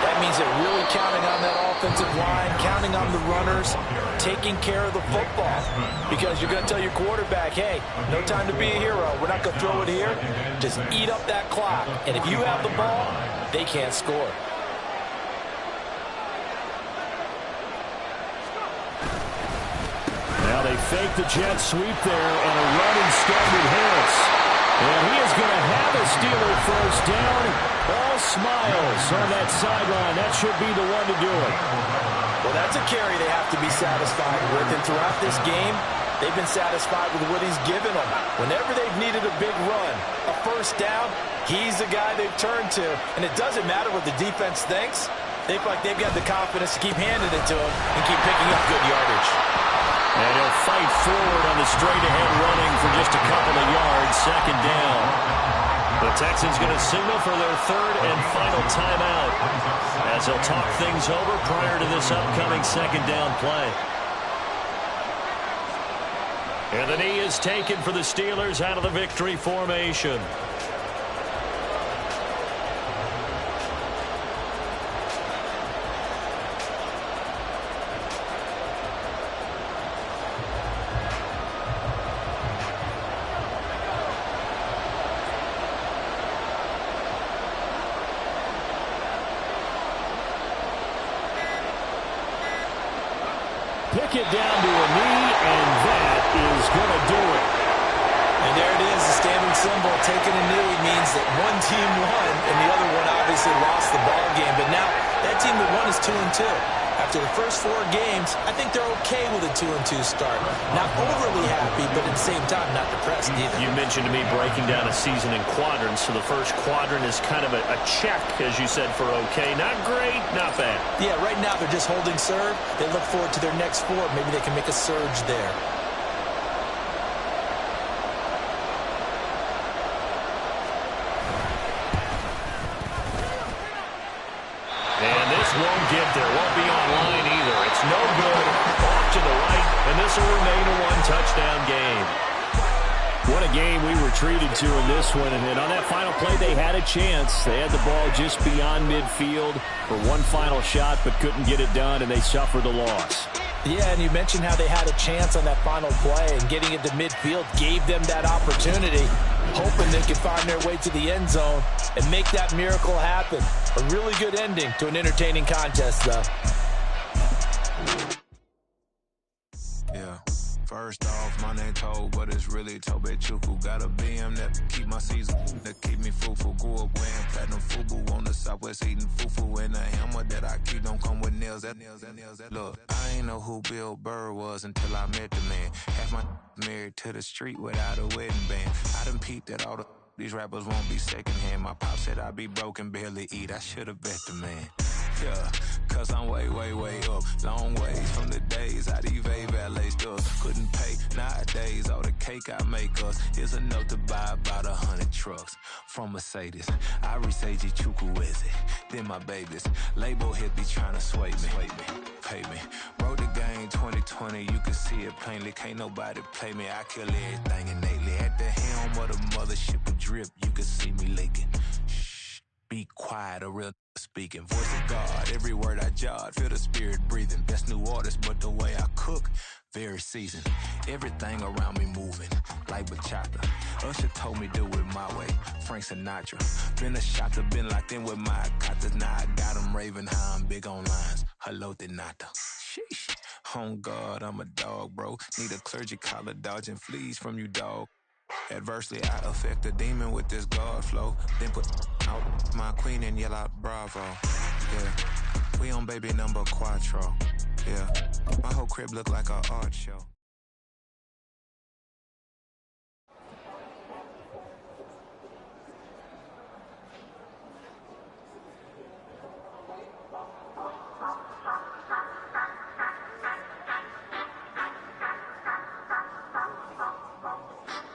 That means they're really counting on that offensive line, counting on the runners, taking care of the football. Because you're going to tell your quarterback, hey, no time to be a hero. We're not going to throw it here. Just eat up that clock. And if you have the ball, they can't score. Now they fake the jet sweep there, and a run instead with Harris. And he is going to have a Steeler first down. All smiles on that sideline. That should be the one to do it. Well, that's a carry they have to be satisfied with. And throughout this game, they've been satisfied with what he's given them. Whenever they've needed a big run, a first down, he's the guy they've turned to. And it doesn't matter what the defense thinks. They feel like they've got the confidence to keep handing it to him and keep picking up good yardage. And he'll fight forward on the straight-ahead running for just a couple of yards. Second down. The Texans going to signal for their 3rd and final timeout as they'll talk things over prior to this upcoming second down play. And the knee is taken for the Steelers out of the victory formation. Pickett down to a knee, and that is going to do it. And there it is, the standard symbol. Taking a knee means that one team won, and the other one obviously lost the ball game. But now that team that won is 2-2. After the first 4 games, I think they're okay with a 2-2 start. Not overly happy, but at the same time, not depressed either. You mentioned to me breaking down a season in quadrants. So the first quadrant is kind of a check, as you said, for okay. Not great, not bad. Yeah, right now they're just holding serve. They look forward to their next 4. Maybe they can make a surge there. And this won't get there. Won't be online either. It's no good. Off to the right, and this will remain a 1-touchdown game. What a game we were treated to in this one. And on that final play, they had a chance. They had the ball just beyond midfield for one final shot, but couldn't get it done, and they suffered the loss. Yeah, and you mentioned how they had a chance on that final play, and getting it to midfield gave them that opportunity, hoping they could find their way to the end zone and make that miracle happen. A really good ending to an entertaining contest, though. Yeah. First off, my name Toe, but it's really Tobe Chuku. Got a BM that keep my season, that keep me fruitful. Grew up wearing platinum FUBU on the Southwest eating fufu. And the hammer that I keep don't come with nails. Look, I ain't know who Bill Burr was until I met the man. Half my married to the street without a wedding band. I done peeped at all these rappers won't be secondhand. My pop said I'd be broken, barely eat. I should've bet the man. Yeah, cause I'm way, way, way up. Long ways from the days I evade valet stuff. Couldn't pay nowadays. All the cake I make us is enough to buy about 100 trucks from Mercedes. I resage Chukwueze, then my babies. Label hit be trying to sway me. Pay me. Wrote the game 2020, you can see it plainly. Can't nobody play me. I kill everything innately. At the helm of the mothership of drip, you can see me leaking. Shh, be quiet, a real speaking. Voice of God, every word I jot, feel the spirit breathing. Best new artist, but the way I cook, very seasoned. Everything around me moving, like bachata. Usher told me do it my way, Frank Sinatra. Been a shotter, been locked in with my katas. Now I got them raving how I'm big on lines. Hello, Denata. Sheesh. On God, I'm a dog, bro. Need a clergy collar, dodging fleas from you, dog. Adversely, I affect a demon with this God flow. Then put out my queen and yell out bravo. Yeah, we on baby number quattro. Yeah, my whole crib look like an art show.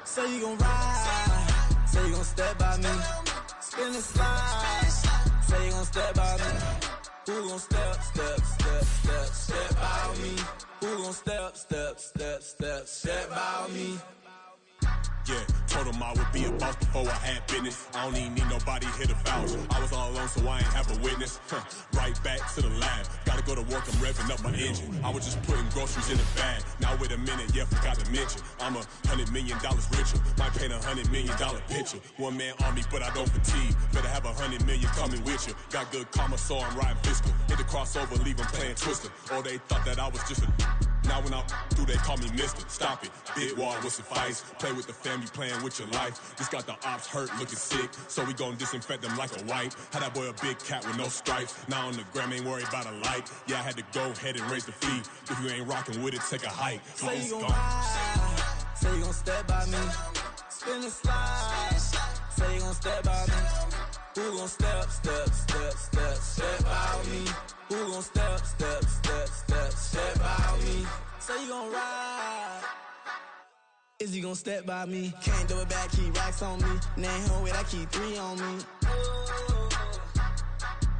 Say you gon' ride, say you gon' step by me, spin and slide, say you gon' step by me. Who gon' step by me? Who gon' step by me? Yeah, told him I would be a boss before I had business. I don't even need nobody here to vouch. I was all alone, so I ain't have a witness. Right back to the lab. Gotta go to work, I'm revving up my engine. I was just putting groceries in the bag. Now wait a minute, yeah, forgot to mention. I'm $100 million richer. Might paint $100 million picture. One man army, but I don't fatigue. Better have 100 million coming with you. Got good karma, so I'm riding fiscal. Hit the crossover, leave them playing Twister. Or they thought that I was just a... Now when I'm through, they call me Mister. Stop it. Big wall with some fights. Play with the family, playing with your life. Just got the ops hurt, looking sick. So we gon' disinfect them like a wipe. Had that boy a big cat with no stripes. Now on the gram, ain't worried about a light. Yeah, I had to go ahead and raise the fee. If you ain't rocking with it, take a hike. Say you gon' ride, say you gon' step by me. Spin and slide, say you gon' step by me. Who gon' step by me? Who gon' step by me? Say you gon' ride. Is he gon' step by me? Can't do it back, keep racks on me. Name home with I keep 3 on me.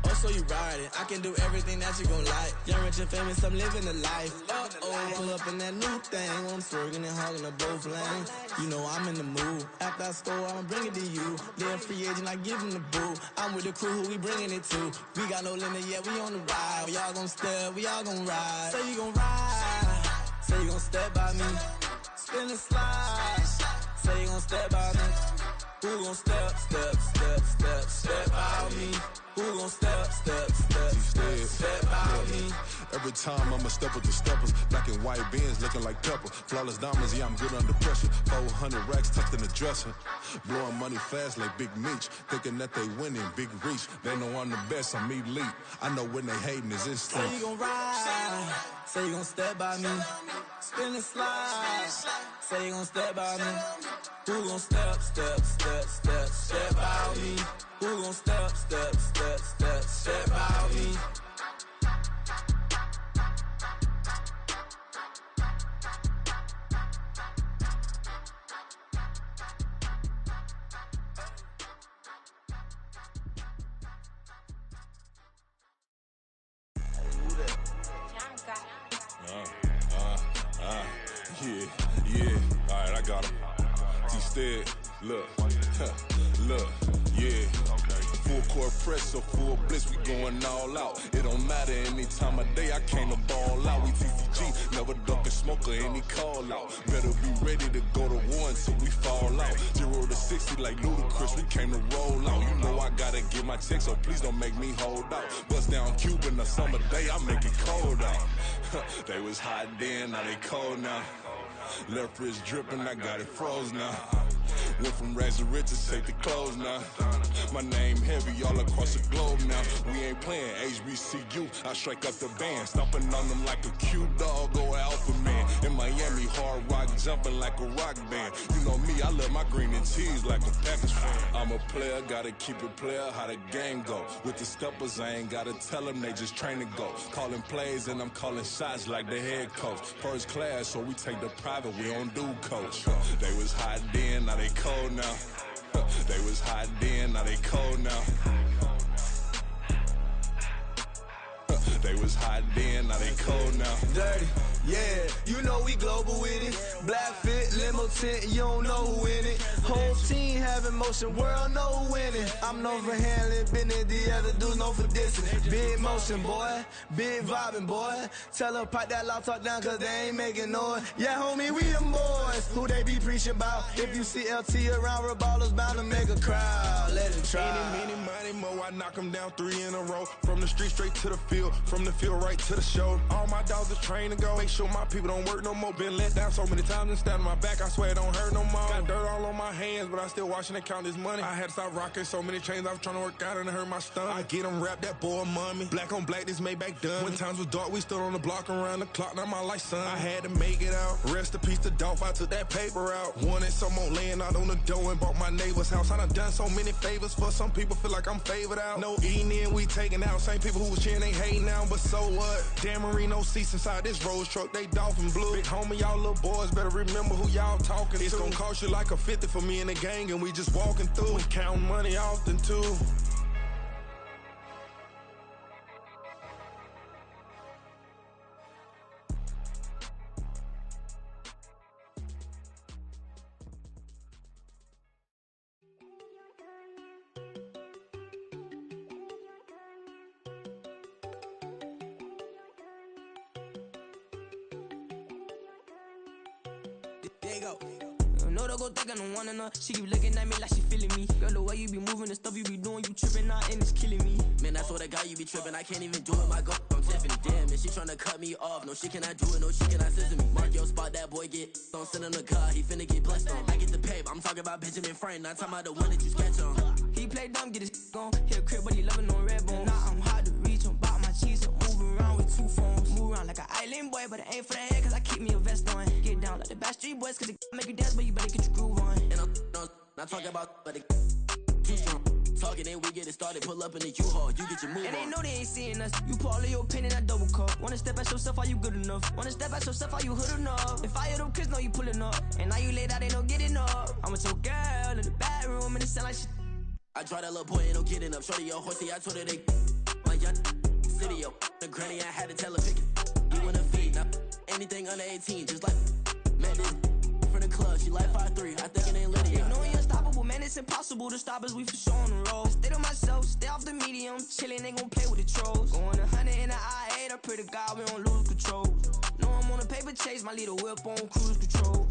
Oh, so you ride it. I can do everything that you gon' like. Young, rich, and famous, I'm living the life. Pull up in that new thing. When I'm swerving and hogging the both lanes. You know I'm in the mood. After I score, I'ma bring it to you. They're a free agent, I give them the boo. I'm with the crew, who we bringing it to. We got no limit, yeah, we on the ride. We all gon' step, we all gon' ride. Say you gon' ride. Say you gon' step by me. Spin and slide. Say you gon' step by me. Who gon' step by me? Who gon' step by me? Every time I'ma step with the steppers. Black and white beans looking like pepper. Flawless diamonds, yeah, I'm good under pressure. 400 racks tucked in the dresser. Blowing money fast like Big Meech. Thinking that they winning, big reach. They know I'm the best, I'm elite. I know when they hating is instinct. Say you gon' ride, say you gon' step by me. Spin and slide, say you gon' step by me. Who gon' step by me? Who gon' step by me? Yeah, alright, I got him. Instead, look, yeah. Full court press, so full bliss, we going all out. It don't matter any time of day, I came to ball out. We TCG, never duck a smoker, any call out. Better be ready to go to war until we fall out. 0 to 60 like Ludacris, we came to roll out. You know I gotta get my check, so please don't make me hold out. Bust down Cuban a summer day, I make it cold out. They was hot then, now they cold now. Left wrist dripping, I got it froze now. Went from rags to riches, take the clothes now. My name heavy all across the globe now. We ain't playing HBCU, I strike up the band. Stomping on them like a Q-dog or alpha man. In Miami, hard rock jumping like a rock band. You know me, I love my green and cheese like a Packers fan. I'm a player, gotta keep it player, how the game go. With the steppers, I ain't gotta tell them, they just train to go. Calling plays and I'm calling shots like the head coach. First class, so we take the private, we don't do coach. They was hot then, now they cold now. They was hot then, now they cold now. They was hot then, now they cold now. Dirty, yeah, you know we global with it. Black fit, limo tint, you don't know who in it. Whole team having motion, world know who winning. I'm known for handling business, the other dudes known for dissing. Big motion, boy, big vibing, boy. Tell her pipe that loud talk down, cause they ain't making noise. Yeah, homie, we them boys, who they be preaching about. If you see LT around, Reballo's bound to make a crowd. Let it try. Any, money, mo, I knock them down 3 in a row. From the street straight to the field, from the field right to the show. All my dogs are trained to go. Make sure my people don't work no more. Been let down so many times and stabbed my back, I swear it don't hurt no more. Got dirt all on my hands, but I still watching and count this money. I had to stop rocking so many chains, I was trying to work out and it hurt my stomach. I get them wrapped, that boy mommy. Black on black, this Maybach done. When times was dark, we stood on the block around the clock, now my life son. I had to make it out. Rest in peace to Dolph, I took that paper out. Wanted some more laying out on the dough and bought my neighbor's house. I done done so many favors for some people, feel like I'm favored out. No eating in, we taking out. Same people who was cheering, they hating now, but so what? Dan Marino seats inside this Rolls truck, they Dolphin blue. Big homie, y'all little boys better remember who y'all talking to. It's gonna cost you like a 50 for me and the gang, and we just walking through and counting money often too. There you go. No, don't go think I don't want enough. She keep looking at me like she feeling me. Girl, the way you be moving, the stuff you be doing, you tripping out and it's killing me. Man, that's what I got, you be tripping. I can't even do it, my girl. I'm Tiffany. Damn, and she tryna cut me off. No, she cannot do it, no, she cannot scissor me. Mark your spot, that boy get. Don't send him the car, he finna get blessed on. I get the pay, but I'm talking about Benjamin Franklin. Not talking about the one that you sketch on. He play dumb, get his gone. Hit a crib, but he loving on red bone. Nah, I'm hard to reach, I'm bout my cheese. I'm moving around with 2 phones. Move around like an island boy, but it ain't for the head, cause I keep me a vest on. Get down like the Backstreet Boys, cause it make you dance, but you better get your groove on. And I'm not talking about, but it too strong. Talking, then we get it started, pull up in the U-Haul, you get your move on. And they know they ain't seeing us. You pull all of your pen in that double cup. Wanna step at yourself, are you good enough? Wanna step at yourself, are you hood enough? If I hear them kids, know you pulling up. And now you laid out, they don't get enough. I'm with your girl in the bedroom, and it sound like shit. I draw that little boy, ain't no getting up. Shorty, your horsey, I told her they my young city, yo. The granny, I had to tell her pick it. You wanna feed, now anything under 18, just like man, this from the club, she like 5'3", I think it ain't Lydia. No, we unstoppable, man, it's impossible to stop us, we for sure on the road. Stay to myself, stay off the medium, chillin', ain't gon' play with the trolls. Going 100 in the I-8, I pray to God we don't lose control. No, I'm on a paper chase, my little whip on cruise control.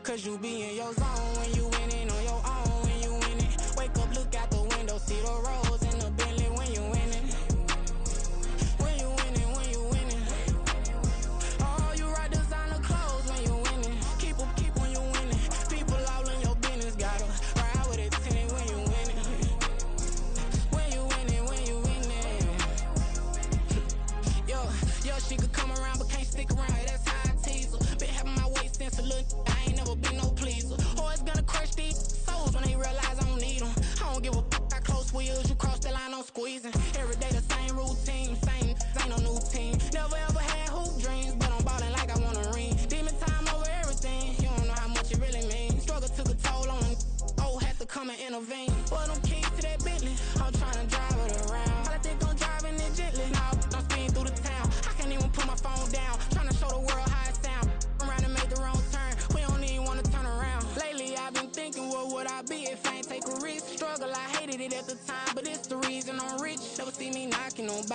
Cause you be in your zone when you winning on your own when you winning. Wake up, look out the window, see the rose in the Bentley when you winning. When you winning, when you winning. Oh, you ride designer clothes when you winning. Keep when you winning. People all in your business, gotta ride with it tinted when you winning. When you winning, when you winning. Yo, she could come around but can't stick around. That's how I tease her. Been having my waist since a little. I ain't never been no pleaser. Always gonna crush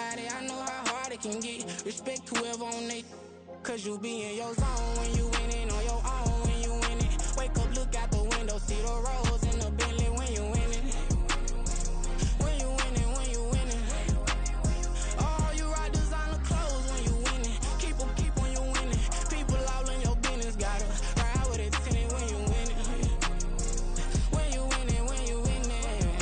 about it, I know how hard it can get. Respect whoever on they, cause you be in your zone when you winning on your own when you winning. Wake up, look out the window, see the rose in the Bentley when you winning. When you winning, when you winning. Oh, you rock designer clothes when you winning. Keep when you winning. People all in your business, gotta ride with it tinted when you winning. When you winning, when you winning.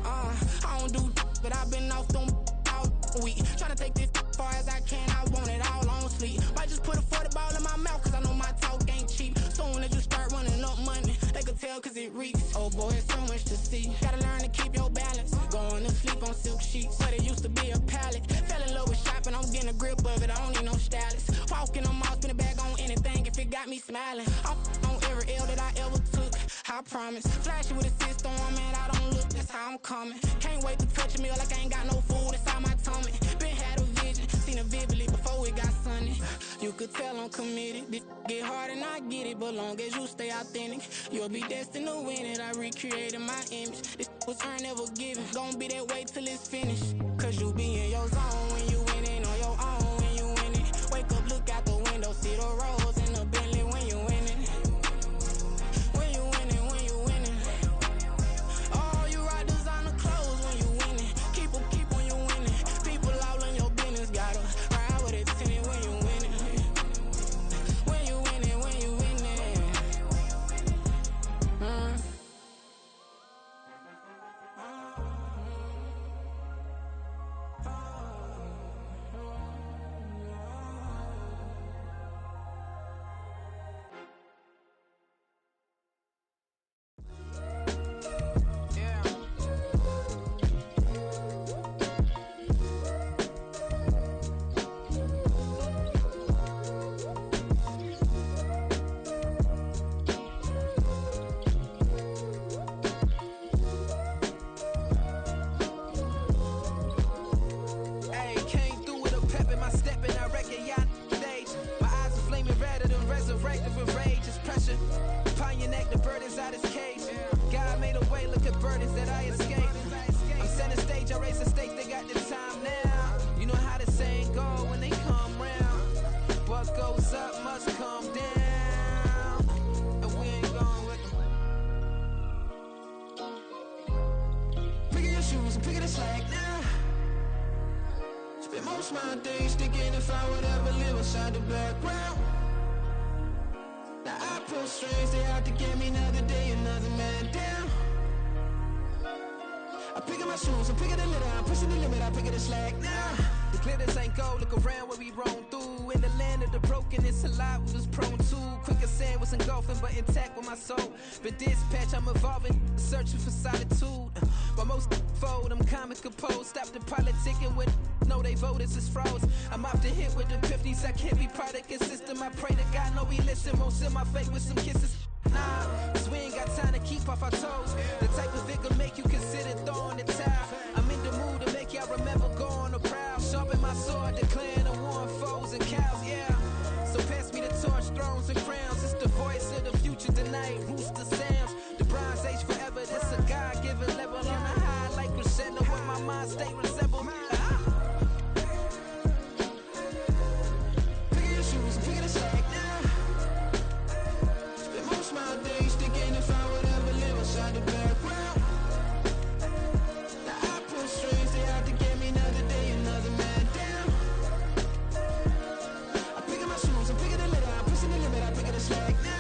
I don't do but I've been off them all week. Tryna take this far as I can, I want it all on sleep. Might just put a 40 ball in my mouth, cause I know my talk ain't cheap. Soon as you start running up money, they can tell cause it reeks. Oh boy, it's so much to see. Gotta learn to keep your balance. Going to sleep on silk sheets, but it used to be a pallet. Fell in love with shopping, I'm getting a grip of it, I don't need no stylist. Walking on mouth, spin a bag on anything if it got me smiling. I'm on every L that I ever took, I promise. Flashy with a system on, man, I don't look, that's how I'm coming. Can't wait to touch a meal like I ain't got no food inside my tummy. Been had a vision, seen it vividly before it got sunny. You could tell I'm committed. This get hard and I get it, but long as you stay authentic, you'll be destined to win it. I recreated my image. This was earned, never given. Gonna be that way till it's finished. Cause you be in your zone when you winning on your own when you winning. Wake up, look out the window, see the rose in the Bentley when you winning. When you winning, when you winning. Oh, you rock designer clothes when you winning. Keep when you winning. People all in your business, gotta ride with it tinted when you winning. When you winning, when you winning. Been dispatched, I'm evolving, searching for solitude. While most fold, I'm comic composed. Stop the politicking with no, they voters is froze. I'm off the hit with the 50s, I can't be product and system. I pray to God, no, he listen. Won't send my fate with some kisses. Nah, cause we ain't got time to keep off our toes. The type of figure make you consider throwing the towel. I'm in the mood to make y'all remember going to proud. Sharpen my sword, declaring the war on foes and cows, yeah. So pass me the torch, thrones and crowns. It's the voice of the future tonight, rooster sounds. The Bronze Age forever, this a God-given level. On a high like crescendo, where my mind state resemble. Pick your shoes, pick the slack now. Spend most of my days thinking if I would ever live inside the background. Now I pull strings, they have to get me another day, another man down. I'm picking my shoes, I'm picking the litter, I'm pushing the limit, I'm picking the slack now.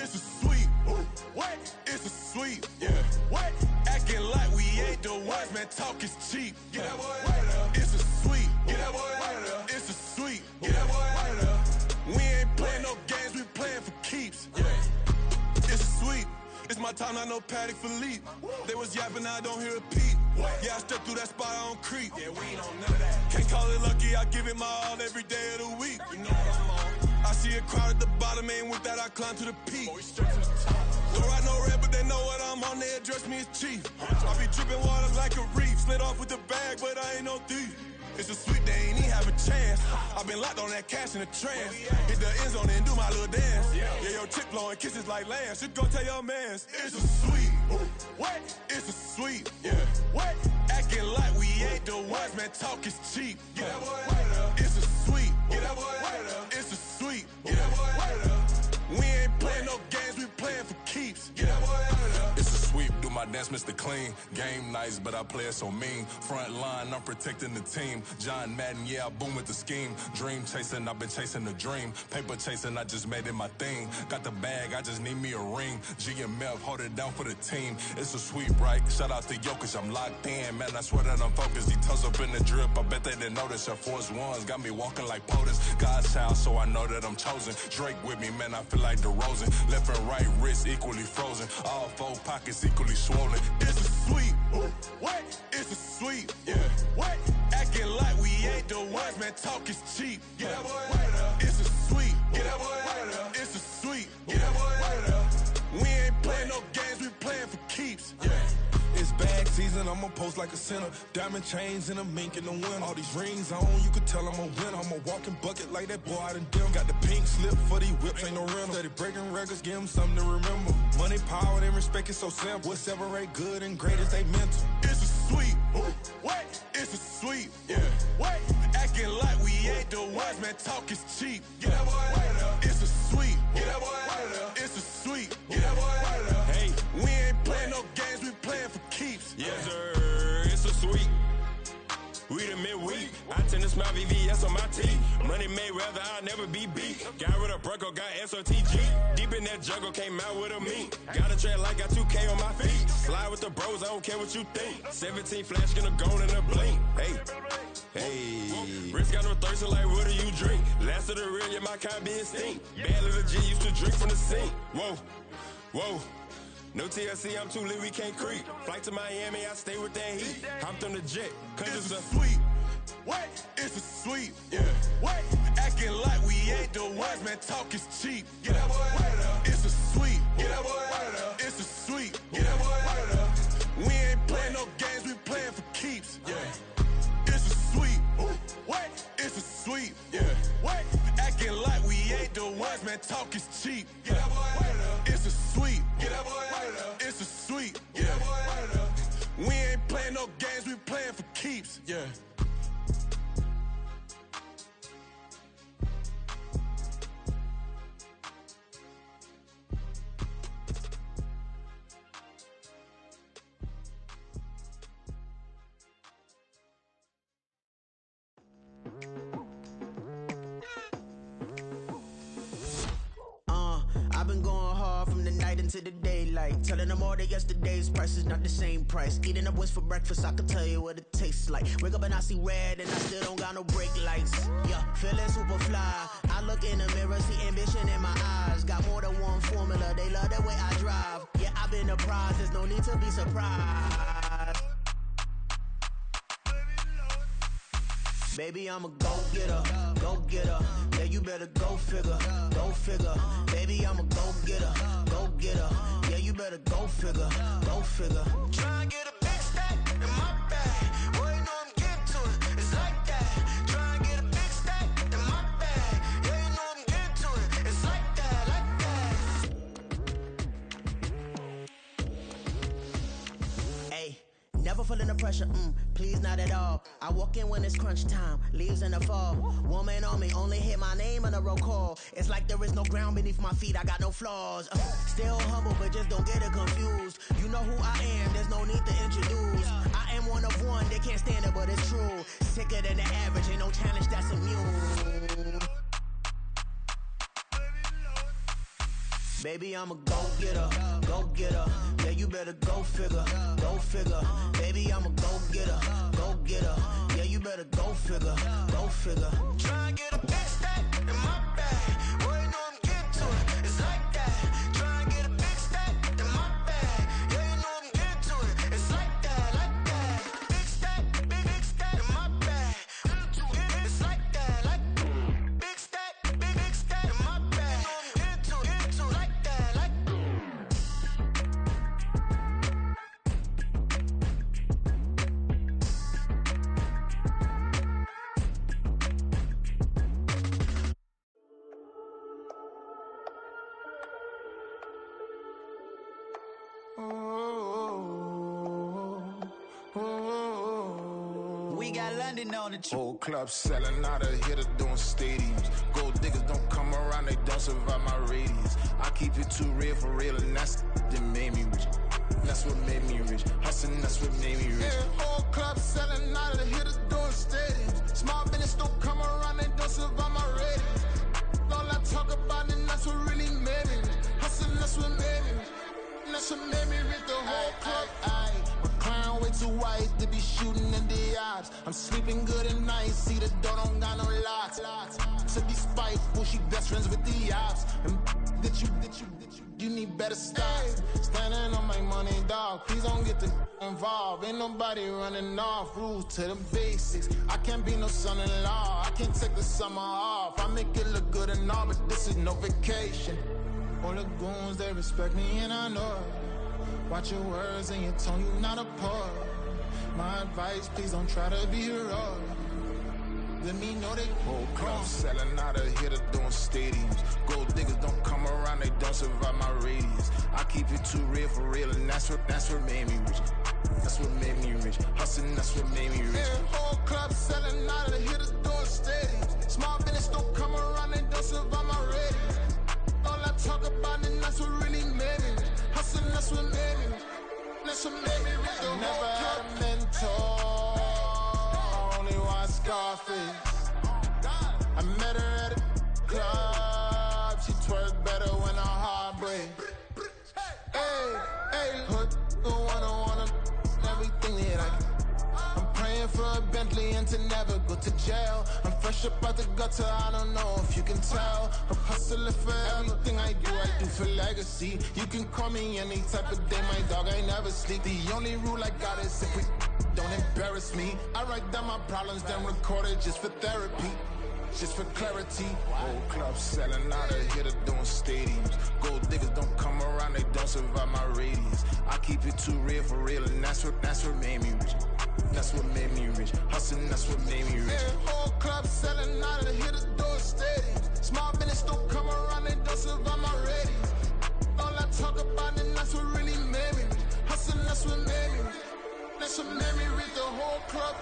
It's a sweet, what? It's a sweet, yeah. What? Acting like we ain't the ones, man. Talk is cheap. Get that boy out of there. It's a sweet, get that boy out of there. It's a sweet, get that boy out of there. We ain't playing no games, we playing for keeps. Yeah. It's my time, not no Paddock Philippe. They was yapping, I don't hear a peep. Yeah, I step through that spot, I don't creep. Yeah, we ain't on none of that. Can't call it lucky, I give it my all every day of the week. You know what I'm on. I see a crowd at the bottom, and with that I climb to the peak. Don't ride no red, but they know what I'm on, they address me as chief. I be dripping water like a reef, slid off with the bag, but I ain't no thief. It's a sweet, they ain't even have a chance. I been locked on that cash in a trance. Hit the end zone and do my little dance. Yeah, your chick blowing kisses like Lance. You go tell your mans. It's a sweet. What? It's a sweet. Yeah. What? Acting like we ain't the ones, man. Talk is cheap. Get that boy out of there. It's a sweet. Get that boy out of there. It's a sweet. Get that boy out of there. We ain't playing no games, we playing for keeps. Get that boy out of there. It's a sweep, do my dance, Mr. Clean. Game nice, but I play it so mean. Front line, I'm protecting the team. John Madden, yeah, I boom with the scheme. Dream chasing, I've been chasing the dream. Paper chasing, I just made it my thing. Got the bag, I just need me a ring. GMF, hold it down for the team. It's a sweep, right? Shout out to Jokic, I'm locked in. Man, I swear that I'm focused. He toes up in the drip, I bet they didn't notice. Your force ones got me walking like POTUS. God's child, so I know that I'm chosen. Drake with me, man, I feel like DeRozan. Left and right wrist equally frozen. All four pockets equally swollen. It's a sweet. What? It's a sweet. Yeah. What? Acting like we ain't the ones, man. Talk is cheap. Get that boy out of there. It's a sweet. Get that boy out of there. It's a sweet. Get that boy out of there. We ain't playing no games, we playing for keeps. Yeah. It's bag season, I'ma post like a sinner. Diamond chains and a mink in the wind. All these rings on, you can tell I'm a winner. I'm a walking bucket like that boy out in dim. Got the pink slip for these whips, ain't no rental. Steady breaking records, give them something to remember. Money, power, and respect is so simple. What separate good and great is they mental. It's a sweet. What? It's a sweet. Yeah. What? Acting like we ain't the ones, man. Talk is cheap. Get that boy out of there. It's a sweet. Get that boy out of there. It's a sweet. Get that boy out of there. Hey, we ain't playing no games, we playing for keeps. Yes, sir. It's a sweet. We the midweek. I tend to smile VVS on my teeth. Money made rather I'll never be beat. Got rid of Bronco, got SOTG. Deep in that jungle, came out with a meat. Got a trail like got 2K on my feet. Slide with the bros, I don't care what you think. 17 flash gonna go in a blink. Hey. Wrist got no thirst, like what do you drink? Last of the real, yeah, my kind be extinct. Bad little G used to drink from the sink. Whoa. No TLC, I'm too lit, we can't creep. Flight to Miami, I stay with that heat. Hopped on the jet, cause it's a sweet. What? It's a sweet. Yeah. What? Acting like we ain't the ones, man. Talk is cheap. Get that boy out of there. It's a sweet. Get that boy out of there. It's a sweet. Get that boy out of there. We ain't playing no games, we playing for keeps. Yeah. It's a sweet. What? It's a sweet. Yeah. What? Acting like we ain't the ones, man. Talk is cheap. Get that boy out of there. It's a sweet. Get that boy out of there. It's a sweet. Get that boy out of there. We ain't playing no games, we playing for keeps. Yeah. I've been going hard from the night into the daylight. Telling them all that yesterday's price is not the same price. Eating up what's for breakfast, I can tell you what it tastes like. Wake up and I see red and I still don't got no brake lights. Yeah, feeling super fly. I look in the mirror, see ambition in my eyes. Got more than one formula, they love the way I drive. Yeah, I've been a prize, there's no need to be surprised. Baby, I'm a go-getter, go-getter. Yeah, you better go figure, go figure. Baby, I'm a go-getter, go-getter. Yeah, you better go figure, go figure. Try and get a big stack in my bag. Boy, you know I'm getting to it, it's like that. Try and get a big stack in my bag. Yeah, you know I'm getting to it, it's like that, like that. Hey, never feeling the pressure, please not at all. I walk in when it's crunch time, leaves in the fall. Woman on me, only hit my name on a roll call. It's like there is no ground beneath my feet, I got no flaws. Still humble, but just don't get it confused. You know who I am, there's no need to introduce. I am one of one, they can't stand it, but it's true. Sicker than the average, ain't no challenge that's immune. Baby, I'm a go-getter, go-getter. Yeah, you better go figure, go figure. Baby, I'm a go-getter, go-getter. Yeah, you better go figure, go figure. Try and get a big stack in my bag. Boy, you know I'm getting to it, it's like that. Try and get a big stack in my bag. We got London on the Whole club selling out of here to doing stadiums. Gold diggers don't come around, they don't survive my radius. I keep it too real for real, and that's that made me rich. That's what made me rich. Hustling, that's what made me rich. Yeah, whole club selling out of here to doing stadiums. Small business don't come around, they don't survive my radius. All I talk about, and that's what really made me rich. Hustling, that's what made me rich. That's what made me rich. The whole club. My crown way too white to be shooting in the ops. I'm sleeping good at night, see the door don't got no locks. To be spiteful, she best friends with the ops. And you need better stop. Standing on my money, dog. Please don't get the involved. Ain't nobody running off. Rules to the basics. I can't be no son-in-law. I can't take the summer off. I make it look good and all, but this is no vacation. All the goons, they respect me and I know it. Watch your words and your tone, you not a part. My advice, please don't try to be heroic. Let me know they whole club selling out of here to doing stadiums. Gold diggers don't come around, they don't survive my radius. I keep it too real for real, and that's what made me rich. That's what made me rich. Hustling, that's what made me rich. Yeah, whole club selling out of here to doing stadiums. Small business don't come around, they don't survive my radius. All I talk about, and that's what really made me rich. Hustling, that's what made me rich. That's what made me rich. I never had a mentor. Scarface. I met her at a club. She twerk better when her heart breaks. Hey, hood, wanna everything that I can. I'm praying for a Bentley and to never go to jail. I'm fresh up out the gutter, I don't know if you can tell. I'm hustling for everything I do for legacy. You can call me any type of day, my dog, I never sleep. The only rule I got is if we don't embarrass me. I write down my problems, then record it just for therapy, just for clarity. Whole club selling out of here to doing stadiums. Gold diggers don't come around, they don't survive my radius. I keep it too real for real, and that's what made me rich. That's what made me rich. Hustling, that's what made me rich. Yeah, whole club selling out of here to doing stadiums. Small business don't come around, they don't survive my radius. All I talk about, and that's what really made me rich. Hustling, that's what made me rich. That's what made me read the whole club.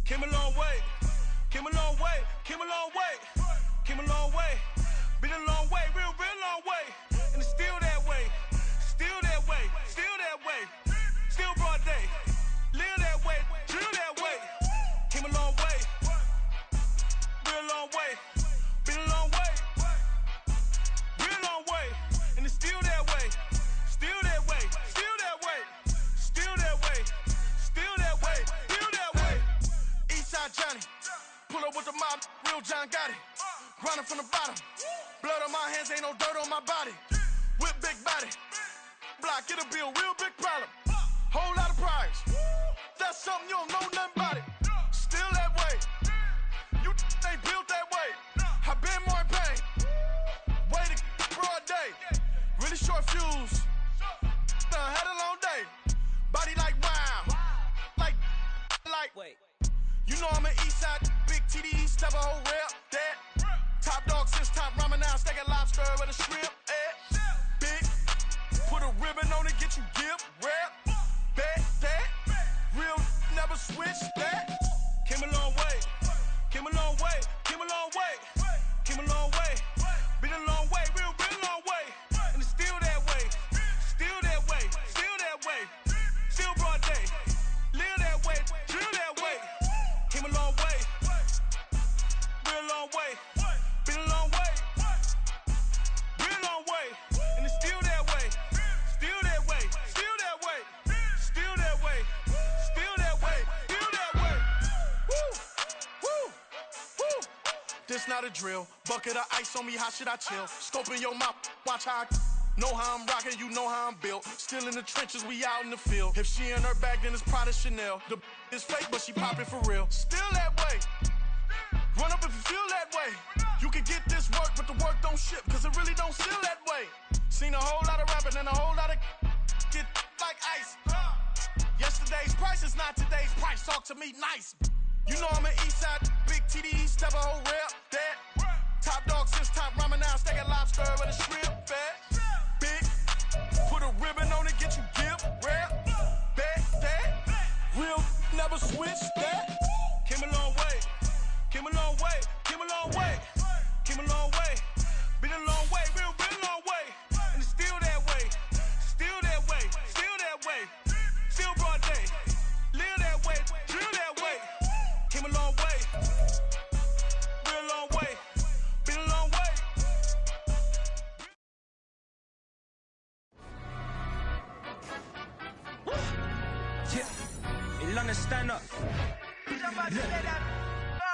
Came a long way, came a long way, came a long way, came a long way, been a long way, real long way, and it's still that way, still that way, still that way, still broad day, live that way, drill that way, came a long way, real long way, been a long way, real long way, and it's still that way, still that way, still that way, still that way, still that way, still that way. Eastside Johnny, pull up with the mob, real John Gotti. Grinding from the bottom, blood on my hands, ain't no dirt on my body. With big body, block, it'll be a real big problem. Whole lot of prize, that's something you don't know nothing about it. Still that way, you ain't built that way. I been more in pain, way to broad day. Really short fuse, had a long day. Body like wow, like. Wait. You know I'm an Eastside, big TDE, step a whole rep, that. Top dog since top ramen now, steak a lobster with a shrimp, big, put a ribbon on it, get you give, rep, bet, that. Real, never switch, that. Came a long way, came a long way, came a long way, came a long way. Been a long way, real long way. And it's still that way, still that way, still that way. Still broad day, live that way, drill that way. Came a long way, real long way, been a long way, real long way, and it's still that way, still that way, still that way, still that way, still that way, still that way. Woo, woo, woo. This not a drill, bucket of ice on me, how should I chill? Scope in your mouth, watch how I Know how I'm rocking, you know how I'm built. Still in the trenches, we out in the field. If she in her bag, then it's Prada Chanel. The is fake, but she poppin' for real. Still that way. Run up if you feel that way. You can get this work, but the work don't ship, cause it really don't feel that way. Seen a whole lot of rapping and a whole lot of get like ice. Yesterday's price is not today's price. Talk to me nice. You know I'm an Eastside, big TDE, step a whole rep, that. Top dog since top ramen now, steak and lobster with a shrimp, fat. Big, put a ribbon on it, get you gift, rap, that. Real, never switch, that. Came a long way, came a long way, came a long way, came a long way. Been a long way, real long way. And it's still that way, still that way, still that way. Still broad day, live that way, drill that way. Came a long way, real long way, been a long way. Yeah, in London, stand up.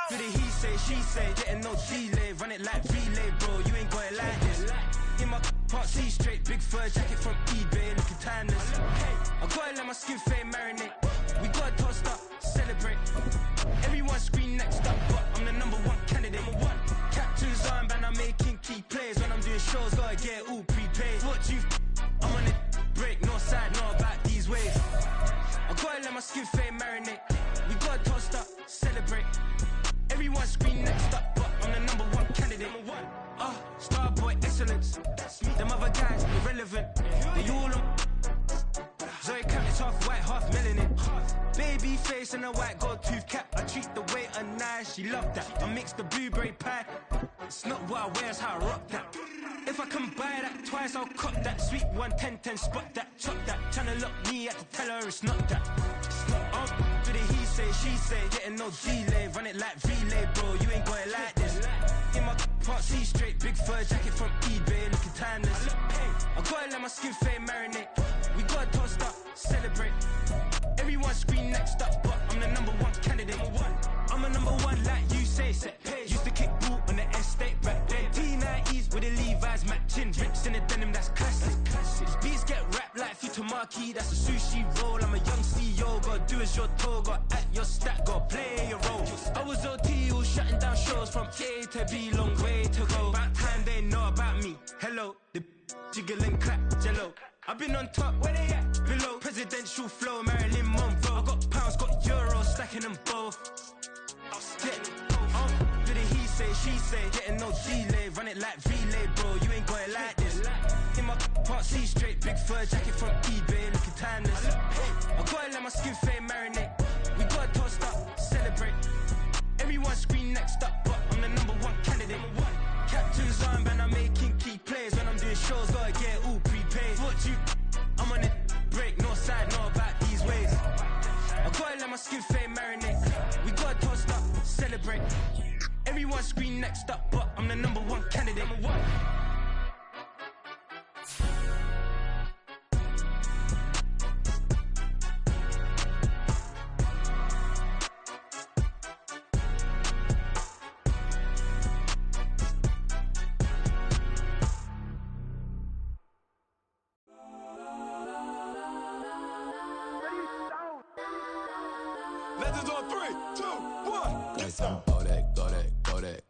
Do the he say, she say, getting no delay, run it like relay, bro. You ain't got it like this. In my part C straight, big fur jacket from eBay, looking timeless. I gotta let my skin fade marinate. We gotta toast up, celebrate. Everyone scream next up, but I'm the #1 candidate. Captain's armband, I'm making key plays. When I'm doing shows, gotta get all prepaid. What you I'm on it, break, no side, no about these ways. I gotta let my skin fade marinate. We gotta toast up, celebrate. Everyone scream next up, but I'm the #1 candidate. Starboy excellence. Them other guys irrelevant. They all on. Zoe cap is half white, half melanin. Baby face and a white gold tooth cap. I treat the waiter nice, she love that. I mix the blueberry pie. It's not what I wear, it's how I rock that. If I can buy that twice, I'll cop that. Sweet 110, spot that, chop that. Tryna lock me, I have to tell her it's not that. Do the he say, she say, getting no delay. Run it like relay, bro, you ain't got it like this. In my part C straight, big fur jacket from eBay, looking timeless. I gotta let my skin fade marinate. We gotta toast up, celebrate. Everyone scream next up, but I'm the #1 candidate. I'm a #1 like you say, set page. Used to kick boot on the estate back then. T90s with the Levi's matching. Rips in the denim, that's classic. These beats get wrapped like Futamaki, that's a sushi roll. I'm a young CEO, gotta do as you're told. Gotta act your stat, gotta play your role. I was OT, all shutting down shows from A to B, long way to go. About time they know about me. Hello, the jiggle and clap, jello. I've been on top, where they at? Below, presidential flow, Marilyn Monroe. I got pounds, got euros, stacking them both. Yeah, do the he say, she say, getting no delay, run it like relay, bro. You ain't got it like this. In my part C straight, big fur jacket from eBay, looking timeless. I gotta let my skin fade marinate. We gotta toast up, celebrate. Everyone scream next up, but I'm the #1 candidate. Captain's armband, I'm making key plays. When I'm doing shows, gotta get all prepaid. What you I'm on it, break, no side, no about these ways. I gotta let my skin fade marinate. We gotta toast up, celebrate. Everyone scream next up, but I'm the #1 candidate. Legends on 3, 2, 1. Got that, go that, go that, go that.